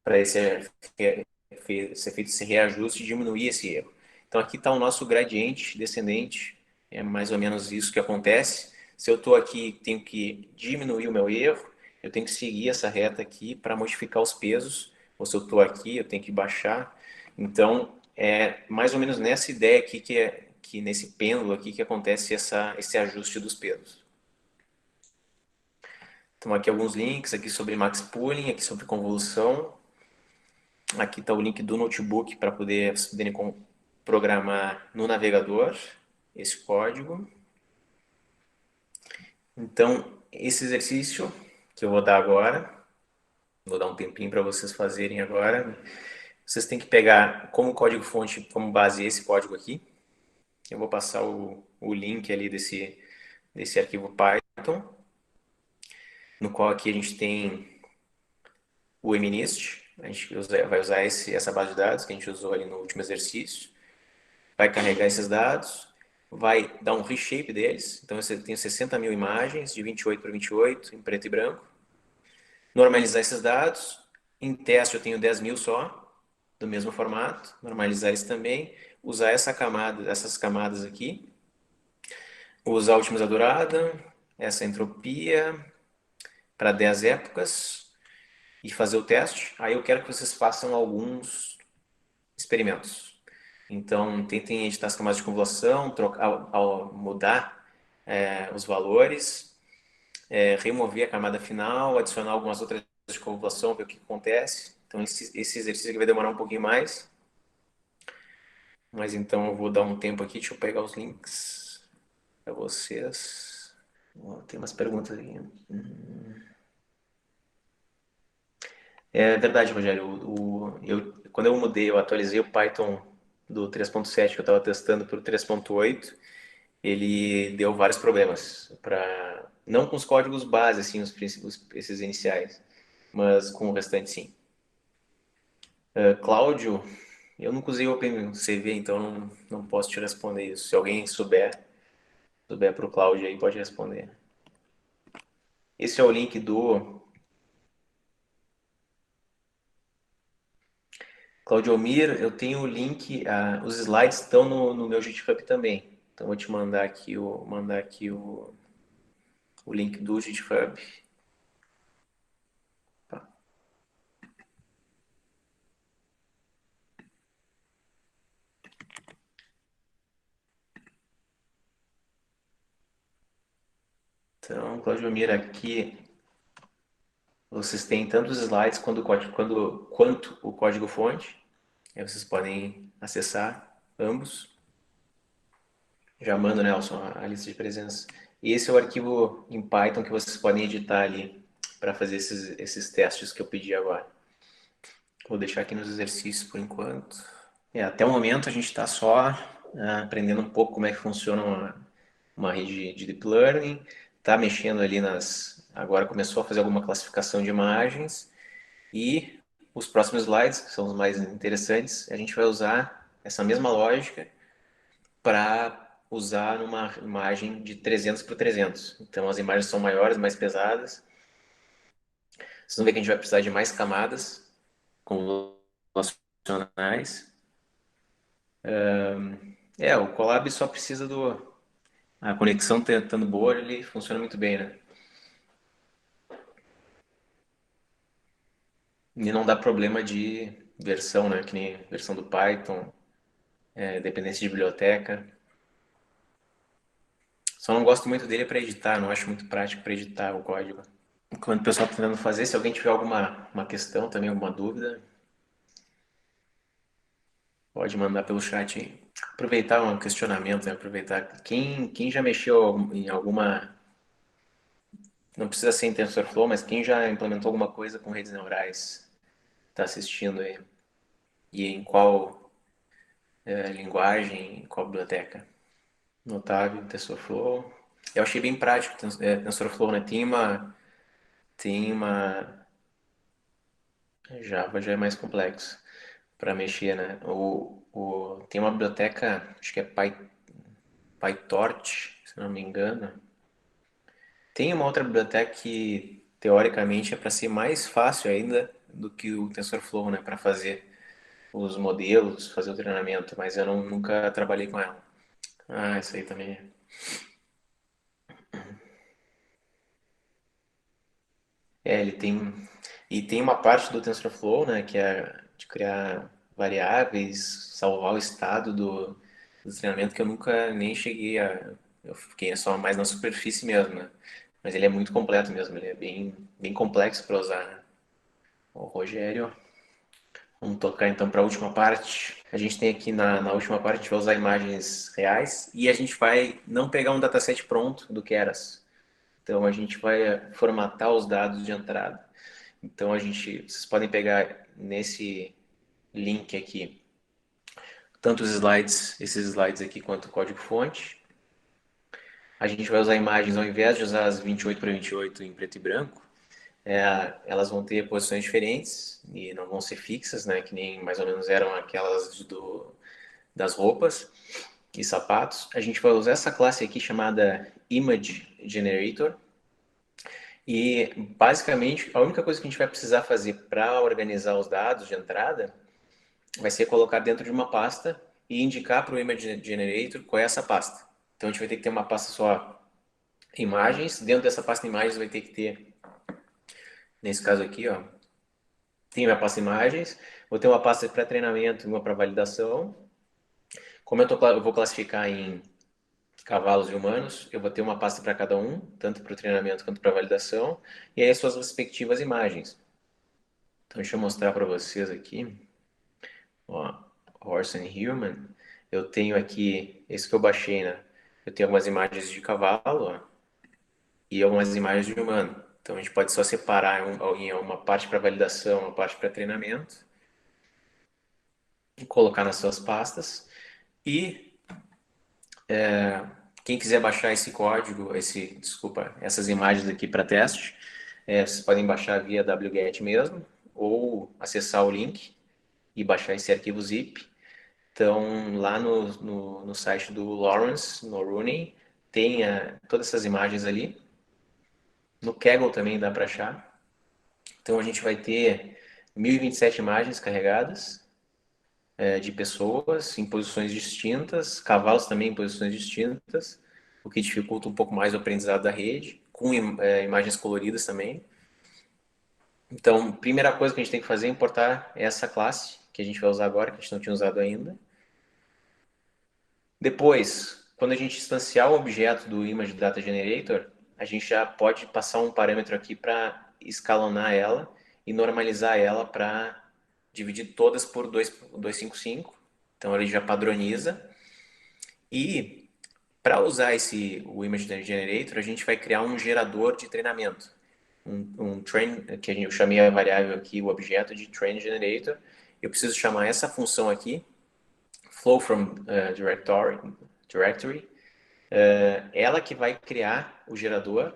Para ser feito esse reajuste e diminuir esse erro. Então, aqui está o nosso gradiente descendente. É mais ou menos isso que acontece. Se eu estou aqui, tenho que diminuir o meu erro, eu tenho que seguir essa reta aqui para modificar os pesos. Ou se eu estou aqui, eu tenho que baixar. Então, é mais ou menos nessa ideia aqui que nesse pêndulo aqui que acontece esse ajuste dos pesos. Então, aqui alguns links aqui sobre max pooling, aqui sobre convolução. Aqui está o link do notebook para vocês poderem programar no navegador esse código. Então, esse exercício que eu vou dar agora, vou dar um tempinho para vocês fazerem agora. Vocês têm que pegar como código-fonte, como base, esse código aqui. Eu vou passar o link ali desse arquivo Python, no qual aqui a gente tem o MNIST. A gente vai usar essa base de dados que a gente usou ali no último exercício. Vai carregar esses dados, vai dar um reshape deles. Então, eu tenho 60 mil imagens de 28 por 28, em preto e branco. Normalizar esses dados. Em teste, eu tenho 10 mil só, do mesmo formato. Normalizar isso também. Usar essas camadas aqui. Usar a otimizador Adam, essa entropia, para 10 épocas. E fazer o teste. Aí eu quero que vocês façam alguns experimentos. Então, tentem editar as camadas de convolução, mudar os valores, remover a camada final, adicionar algumas outras de convolução, ver o que acontece. Então, esse exercício aqui vai demorar um pouquinho mais. Mas então, eu vou dar um tempo aqui, deixa eu pegar os links para vocês. Tem umas perguntas aqui. É verdade, Rogério. Quando eu mudei, eu atualizei o Python do 3.7 que eu estava testando para o 3.8. Ele deu vários problemas para não com os códigos base assim esses iniciais, mas com o restante sim. Cláudio, eu nunca usei o OpenCV, então não posso te responder isso. Se alguém souber para o Cláudio aí, pode responder. Esse é o link do Claudio Almir. Eu tenho o link, os slides estão no meu GitHub também. Então vou te mandar aqui o link do GitHub. Então, Claudiomir, aqui vocês têm tanto os slides quanto o código-fonte. Aí vocês podem acessar ambos. Já mando, Nelson, a lista de presença. E esse é o arquivo em Python que vocês podem editar ali para fazer esses testes que eu pedi agora. Vou deixar aqui nos exercícios por enquanto. Até o momento a gente está só aprendendo um pouco como é que funciona uma rede de deep learning, está mexendo ali agora começou a fazer alguma classificação de imagens e os próximos slides, que são os mais interessantes, a gente vai usar essa mesma lógica para usar numa imagem de 300 por 300. Então as imagens são maiores, mais pesadas. Vocês vão ver que a gente vai precisar de mais camadas convolucionais. O Colab só precisa a conexão estando boa, ele funciona muito bem, né? E não dá problema de versão, né? Que nem versão do Python, dependência de biblioteca. Só não gosto muito dele para editar, não acho muito prático para editar o código. Enquanto o pessoal está tentando fazer, se alguém tiver alguma uma questão também, alguma dúvida, pode mandar pelo chat aí. Aproveitar um questionamento, né? Aproveitar. Quem já mexeu em alguma. Não precisa ser em TensorFlow, mas quem já implementou alguma coisa com redes neurais está assistindo aí? E em qual linguagem, em qual biblioteca? Notável, TensorFlow. Eu achei bem prático TensorFlow, né? Tem uma Java já é mais complexo para mexer, né? Tem uma biblioteca, acho que é PyTorch, se não me engano. Tem uma outra biblioteca que teoricamente é para ser mais fácil ainda do que o TensorFlow, né? Para fazer os modelos, fazer o treinamento, mas eu nunca trabalhei com ela. Ah, isso aí também. Ele tem. E tem uma parte do TensorFlow, né, que é de criar variáveis, salvar o estado do treinamento que eu nunca nem cheguei a. Eu fiquei só mais na superfície mesmo, né? Mas ele é muito completo mesmo, ele é bem complexo para usar, né? O Rogério, vamos tocar então para a última parte. A gente tem aqui na última parte, a gente vai usar imagens reais e a gente vai não pegar um dataset pronto do Keras. Então a gente vai formatar os dados de entrada. Então vocês podem pegar nesse link aqui, tanto esses slides aqui quanto o código-fonte. A gente vai usar imagens, ao invés de usar as 28 por 28 em preto e branco, elas vão ter posições diferentes e não vão ser fixas, né? Que nem mais ou menos eram aquelas das roupas e sapatos. A gente vai usar essa classe aqui chamada Image Generator. E basicamente a única coisa que a gente vai precisar fazer para organizar os dados de entrada vai ser colocar dentro de uma pasta e indicar para o Image Generator qual é essa pasta. Então a gente vai ter que ter uma pasta só imagens, dentro dessa pasta imagens vai ter que ter, nesse caso aqui, ó, tem uma pasta imagens, vou ter uma pasta para treinamento e uma para validação. Como eu vou classificar em cavalos e humanos, eu vou ter uma pasta para cada um, tanto para o treinamento quanto para a validação, e aí as suas respectivas imagens. Então deixa eu mostrar para vocês aqui. Ó, Horse and Human, eu tenho aqui, esse que eu baixei, né? Eu tenho algumas imagens de cavalo, ó, e algumas imagens de humano. Então a gente pode só separar em uma parte para validação, uma parte para treinamento, e colocar nas suas pastas. E quem quiser baixar esse código, desculpa, essas imagens aqui para teste, vocês podem baixar via wget mesmo, ou acessar o link e baixar esse arquivo zip. Então, lá no site do Lawrence, no Rooney, tem todas essas imagens ali. No Kaggle também dá para achar. Então, a gente vai ter 1027 imagens carregadas de pessoas em posições distintas, cavalos também em posições distintas, o que dificulta um pouco mais o aprendizado da rede, com imagens coloridas também. Então, primeira coisa que a gente tem que fazer é importar essa classe, que a gente vai usar agora, que a gente não tinha usado ainda. Depois, quando a gente instanciar o objeto do Image Data Generator, a gente já pode passar um parâmetro aqui para escalonar ela e normalizar ela para dividir todas por 255. Então ele já padroniza. E para usar o Image Generator, a gente vai criar um gerador de treinamento. Train, que eu chamei a variável aqui, o objeto de Train Generator. Eu preciso chamar essa função aqui, flow from directory. Ela que vai criar o gerador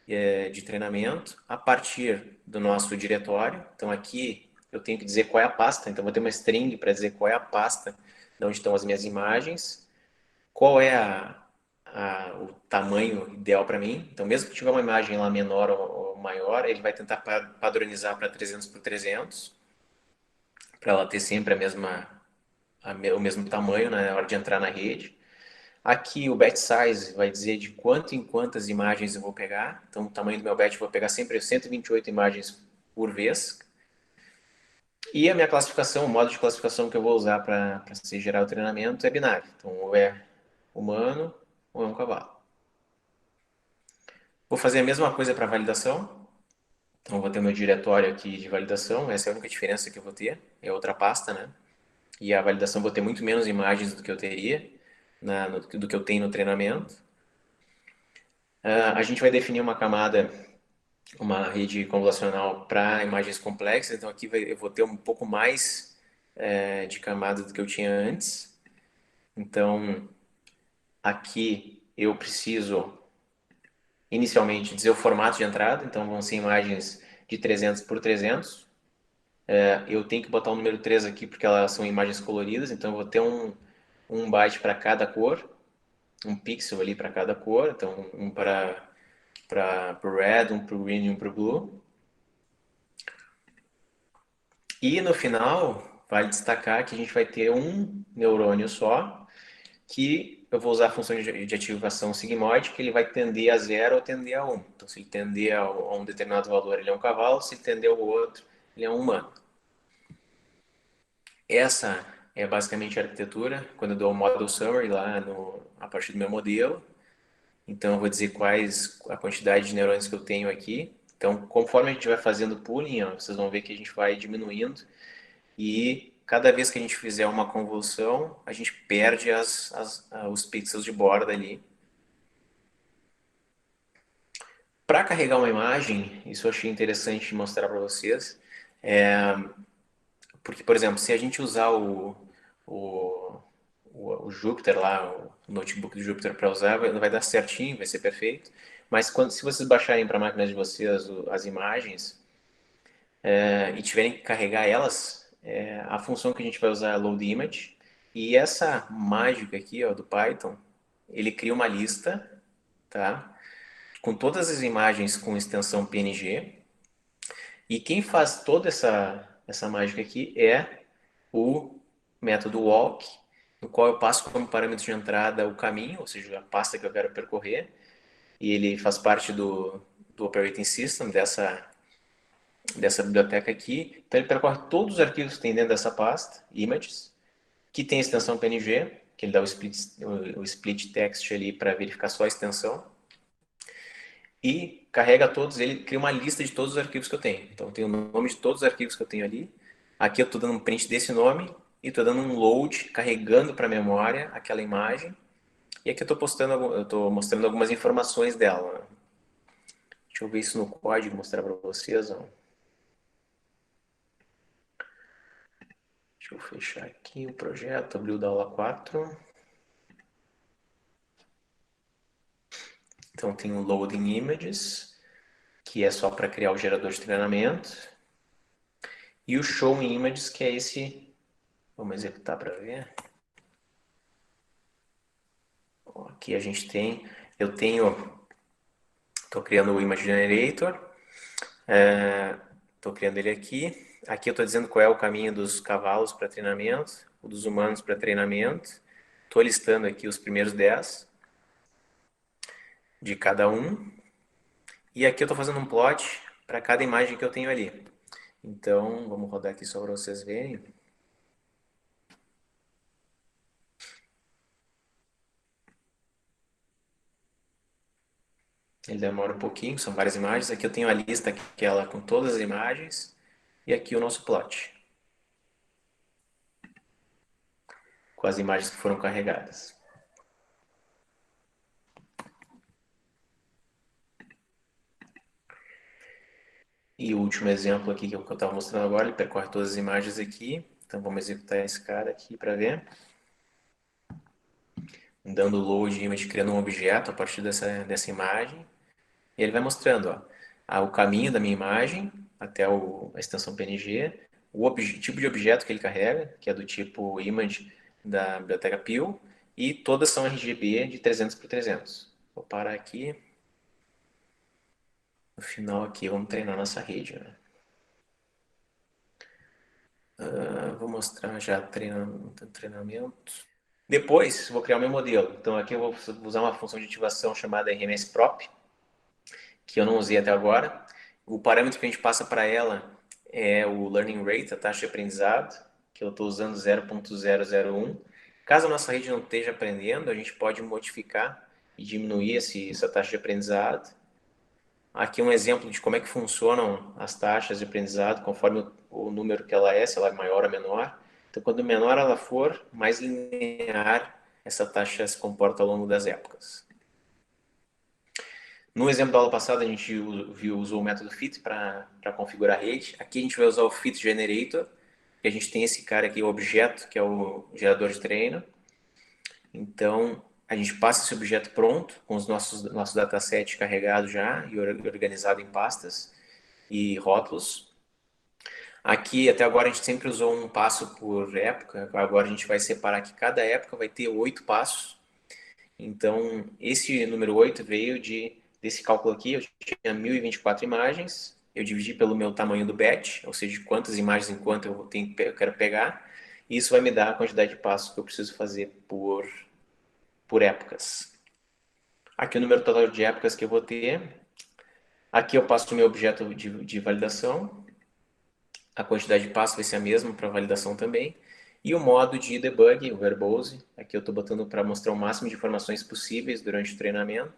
de treinamento a partir do nosso diretório. Então aqui eu tenho que dizer qual é a pasta, então vou ter uma string para dizer qual é a pasta de onde estão as minhas imagens, qual é o tamanho ideal para mim. Então mesmo que tiver uma imagem lá menor ou maior, ele vai tentar padronizar para 300 por 300, para ela ter sempre o mesmo tamanho, né, na hora de entrar na rede. Aqui o batch size vai dizer de quanto em quantas imagens eu vou pegar. Então o tamanho do meu batch eu vou pegar sempre 128 imagens por vez. E a minha classificação, o modo de classificação que eu vou usar para se gerar o treinamento é binário. Então ou é humano ou é um cavalo. Vou fazer a mesma coisa para validação. Então vou ter meu diretório aqui de validação. Essa é a única diferença que eu vou ter. É outra pasta, né? E a validação vou ter muito menos imagens do que eu teria, do que eu tenho no treinamento. A gente vai definir uma camada, uma rede convolucional para imagens complexas, então aqui eu vou ter um pouco mais de camadas do que eu tinha antes. Então, aqui eu preciso inicialmente dizer o formato de entrada, então vão ser imagens de 300 por 300. Eu tenho que botar o número 3 aqui porque elas são imagens coloridas, então eu vou ter um byte para cada cor, um pixel ali para cada cor, então um para o red, um para o green e um para o blue. E no final, vale destacar que a gente vai ter um neurônio só, que eu vou usar a função de ativação sigmoide, que ele vai tender a 0 ou tender a 1. Então, se ele tender a um determinado valor, ele é um cavalo, se ele tender ao outro, ele é um humano. Essa é basicamente a arquitetura, quando eu dou o model summary lá a partir do meu modelo. Então, eu vou dizer a quantidade de neurônios que eu tenho aqui. Então, conforme a gente vai fazendo pooling, ó, vocês vão ver que a gente vai diminuindo. E cada vez que a gente fizer uma convolução, a gente perde os pixels de borda ali. Para carregar uma imagem, isso eu achei interessante mostrar para vocês, porque, por exemplo, se a gente usar o, o Jupyter lá, o notebook do Jupyter para usar, vai dar certinho, vai ser perfeito. Mas se vocês baixarem para a máquina de vocês as imagens e tiverem que carregar elas, a função que a gente vai usar é load image. E essa mágica aqui, ó, do Python, ele cria uma lista, tá? Com todas as imagens com extensão PNG. E quem faz toda essa mágica aqui é o método walk, no qual eu passo como parâmetro de entrada o caminho, ou seja, a pasta que eu quero percorrer. E ele faz parte do operating system dessa biblioteca aqui. Então ele percorre todos os arquivos que tem dentro dessa pasta, images, que tem extensão PNG, que ele dá o split text ali para verificar só a extensão. E carrega todos, ele cria uma lista de todos os arquivos que eu tenho. Então eu tenho o nome de todos os arquivos que eu tenho ali. Aqui eu estou dando um print desse nome e estou dando um load, carregando para a memória aquela imagem. E aqui eu estou mostrando algumas informações dela. Deixa eu ver isso no código, mostrar para vocês. Ó. Deixa eu fechar aqui o projeto, abrir o da aula 4. Então tem o Loading Images, que é só para criar o gerador de treinamento. E o Showing Images, que é esse. Vamos executar para ver. Aqui a gente tem. Estou criando o Image Generator. Estou criando ele aqui. Aqui eu estou dizendo qual é o caminho dos cavalos para treinamento, o dos humanos para treinamento. Estou listando aqui os primeiros 10 de cada um. E aqui eu estou fazendo um plot para cada imagem que eu tenho ali. Então, vamos rodar aqui só para vocês verem. Ele demora um pouquinho, são várias imagens. Aqui eu tenho a lista, aquela com todas as imagens, e aqui o nosso plot, com as imagens que foram carregadas. E o último exemplo aqui que eu estava mostrando agora, ele percorre todas as imagens aqui. Então vamos executar esse cara aqui para ver. Dando load image, criando um objeto a partir dessa imagem. E ele vai mostrando o caminho da minha imagem até a extensão PNG, tipo de objeto que ele carrega, que é do tipo image da biblioteca Peel, e todas são RGB de 300 por 300. Vou parar aqui. No final aqui, vamos treinar nossa rede. Né? Vou mostrar já treinamento. Depois, vou criar o meu modelo. Então aqui eu vou usar uma função de ativação chamada RMSProp, que eu não usei até agora. O parâmetro que a gente passa para ela é o learning rate, a taxa de aprendizado, que eu estou usando 0.001. Caso a nossa rede não esteja aprendendo, a gente pode modificar e diminuir essa taxa de aprendizado. Aqui um exemplo de como é que funcionam as taxas de aprendizado, conforme o número que ela é, se ela é maior ou menor. Então, quanto menor ela for, mais linear essa taxa se comporta ao longo das épocas. No exemplo da aula passada, a gente usou o método fit para configurar a rede. Aqui a gente vai usar o fit generator, que a gente tem esse cara aqui, o objeto, que é o gerador de treino. Então, a gente passa esse objeto pronto, com os nosso dataset carregado já e organizado em pastas e rótulos. Aqui, até agora, a gente sempre usou um passo por época. Agora a gente vai separar que cada época vai ter 8 passos. Então, esse número 8 veio desse cálculo aqui. Eu tinha 1024 imagens. Eu dividi pelo meu tamanho do batch, ou seja, quantas imagens enquanto eu quero pegar. E isso vai me dar a quantidade de passos que eu preciso fazer por épocas. Aqui o número total de épocas que eu vou ter. Aqui eu passo o meu objeto de validação. A quantidade de passos vai ser a mesma para validação também. E o modo de debug, o verbose, aqui eu estou botando para mostrar o máximo de informações possíveis durante o treinamento.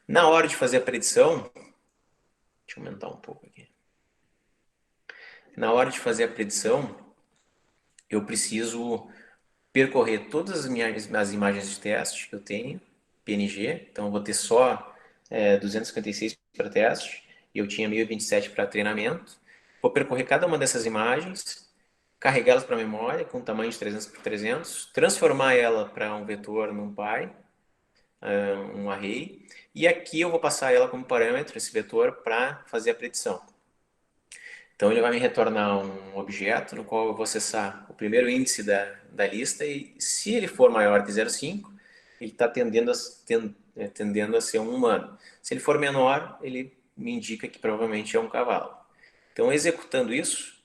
Na hora de fazer a predição, deixa eu aumentar um pouco aqui. Na hora de fazer a predição, eu preciso percorrer todas as imagens de teste que eu tenho, PNG, então eu vou ter só 256 para teste, e eu tinha 1027 para treinamento. Vou percorrer cada uma dessas imagens, carregá-las para a memória com tamanho de 300 por 300, transformar ela para um vetor NumPy, um array, e aqui eu vou passar ela como parâmetro, esse vetor, para fazer a predição. Então ele vai me retornar um objeto no qual eu vou acessar o primeiro índice da lista e se ele for maior que 0,5, ele está tendendo a ser um humano. Se ele for menor, ele me indica que provavelmente é um cavalo. Então executando isso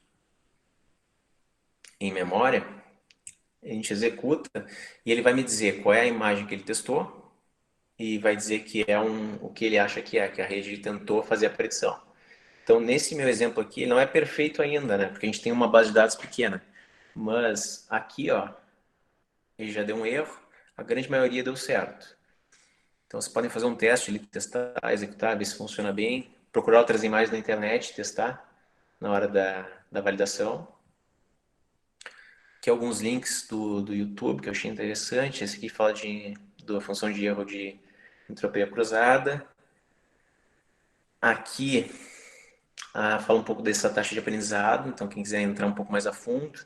em memória, a gente executa e ele vai me dizer qual é a imagem que ele testou e vai dizer que é o que ele acha que a rede tentou fazer a predição. Então, nesse meu exemplo aqui, ele não é perfeito ainda, né? Porque a gente tem uma base de dados pequena. Mas aqui, ó, ele já deu um erro, a grande maioria deu certo. Então, vocês podem fazer um teste ali, testar, executar, ver se funciona bem, procurar outras imagens na internet, testar na hora da validação. Aqui alguns links do YouTube que eu achei interessante. Esse aqui fala da função de erro de entropia cruzada. Aqui fala um pouco dessa taxa de aprendizado, então quem quiser entrar um pouco mais a fundo,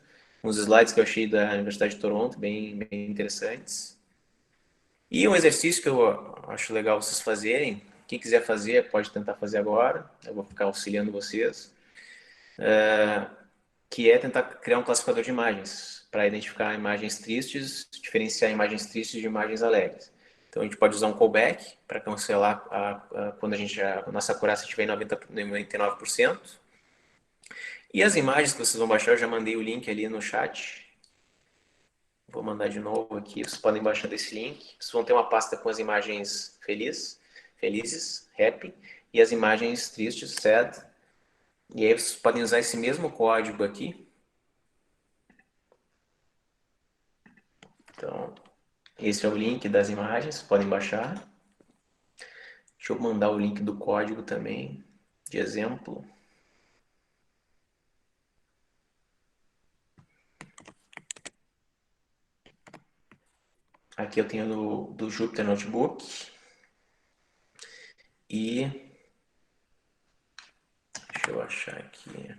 uns slides que eu achei da Universidade de Toronto, bem interessantes. E um exercício que eu acho legal vocês fazerem, quem quiser fazer, pode tentar fazer agora, eu vou ficar auxiliando vocês, que é tentar criar um classificador de imagens, para identificar imagens tristes, diferenciar imagens tristes de imagens alegres. Então a gente pode usar um callback para cancelar quando a nossa acurácia estiver em 99%. E as imagens que vocês vão baixar, eu já mandei o link ali no chat. Vou mandar de novo aqui, vocês podem baixar desse link. Vocês vão ter uma pasta com as imagens felizes, happy, e as imagens tristes, sad. E aí vocês podem usar esse mesmo código aqui. Então, esse é o link das imagens, podem baixar. Deixa eu mandar o link do código também, de exemplo. Aqui eu tenho do Jupyter Notebook. E deixa eu achar aqui.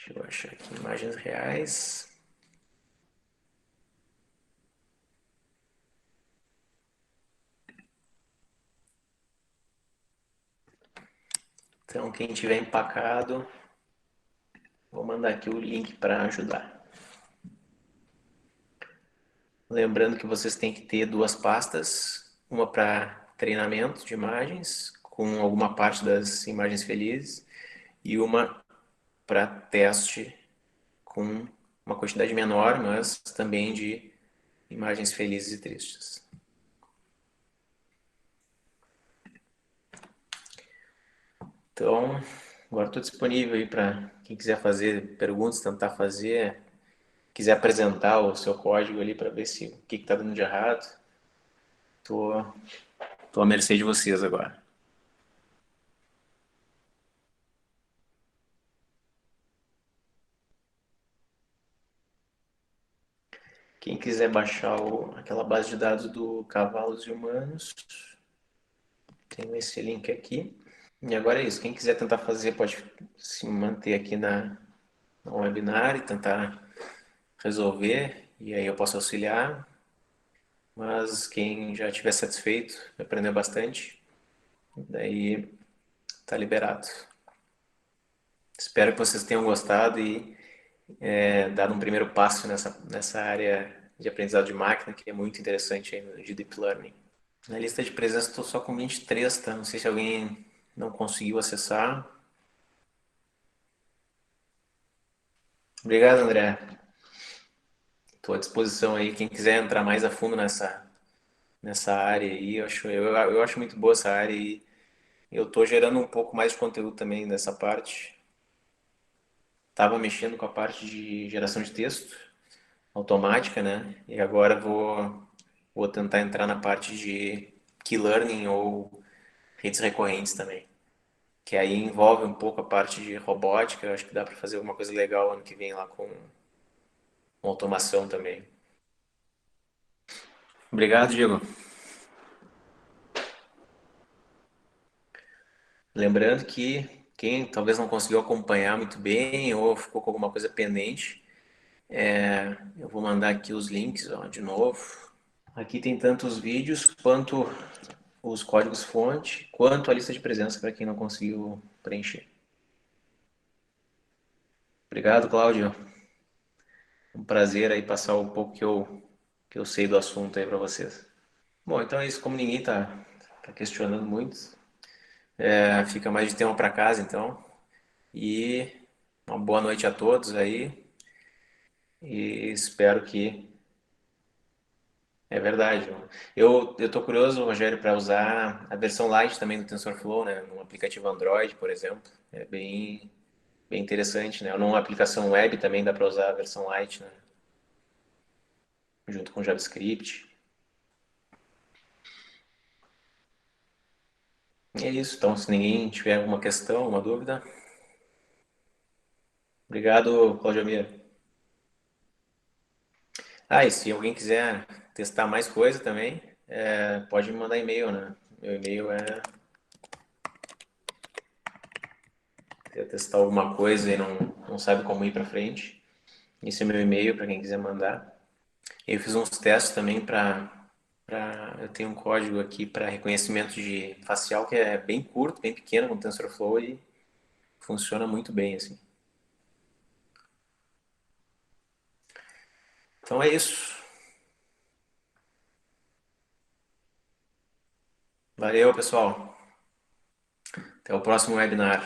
Deixa eu achar aqui imagens reais. Então, quem tiver empacado, vou mandar aqui o link para ajudar. Lembrando que vocês têm que ter duas pastas, uma para treinamento de imagens, com alguma parte das imagens felizes, e uma para teste, com uma quantidade menor, mas também de imagens felizes e tristes. Então, agora estou disponível aí para quem quiser fazer perguntas, tentar fazer, quiser apresentar o seu código ali para ver se o que está dando de errado. Tô à mercê de vocês agora. Quem quiser baixar aquela base de dados do Cavalos e Humanos, tem esse link aqui. E agora é isso. Quem quiser tentar fazer pode se manter aqui no webinar e tentar resolver. E aí eu posso auxiliar. Mas quem já estiver satisfeito, aprendeu bastante, daí tá liberado. Espero que vocês tenham gostado e dado um primeiro passo nessa área de aprendizado de máquina, que é muito interessante aí de Deep Learning. Na lista de presença estou só com 23, tá? Não sei se alguém não conseguiu acessar. Obrigado, André. Estou à disposição aí. Quem quiser entrar mais a fundo nessa área aí, eu acho muito boa essa área e eu estou gerando um pouco mais de conteúdo também nessa parte. Estava mexendo com a parte de geração de texto automática, né? E agora vou tentar entrar na parte de Key Learning ou redes recorrentes também. Que aí envolve um pouco a parte de robótica. Eu acho que dá para fazer alguma coisa legal ano que vem lá com automação também. Obrigado, Diego. Lembrando que quem talvez não conseguiu acompanhar muito bem ou ficou com alguma coisa pendente, eu vou mandar aqui os links, ó, de novo. Aqui tem tanto os vídeos quanto os códigos-fonte, quanto a lista de presença para quem não conseguiu preencher. Obrigado, Cláudio. Um prazer aí passar um pouco que eu sei do assunto aí para vocês. Bom, então é isso. Como ninguém tá questionando muito, fica mais de tema para casa, então. E uma boa noite a todos aí. E espero que é verdade. Eu tô curioso, Rogério, para usar a versão light também do TensorFlow, né? No aplicativo Android, por exemplo. É bem interessante, né? Numa aplicação web também dá para usar a versão light, né? Junto com JavaScript. E é isso. Então, se ninguém tiver alguma questão, alguma dúvida, obrigado, Claudio Miro. Ah, e se alguém quiser testar mais coisa também, pode me mandar e-mail, né? Meu e-mail quer testar alguma coisa e não sabe como ir para frente. Esse é meu e-mail para quem quiser mandar. Eu fiz uns testes também eu tenho um código aqui para reconhecimento de facial que é bem curto, bem pequeno com TensorFlow e funciona muito bem assim. Então é isso. Valeu, pessoal. Até o próximo webinar.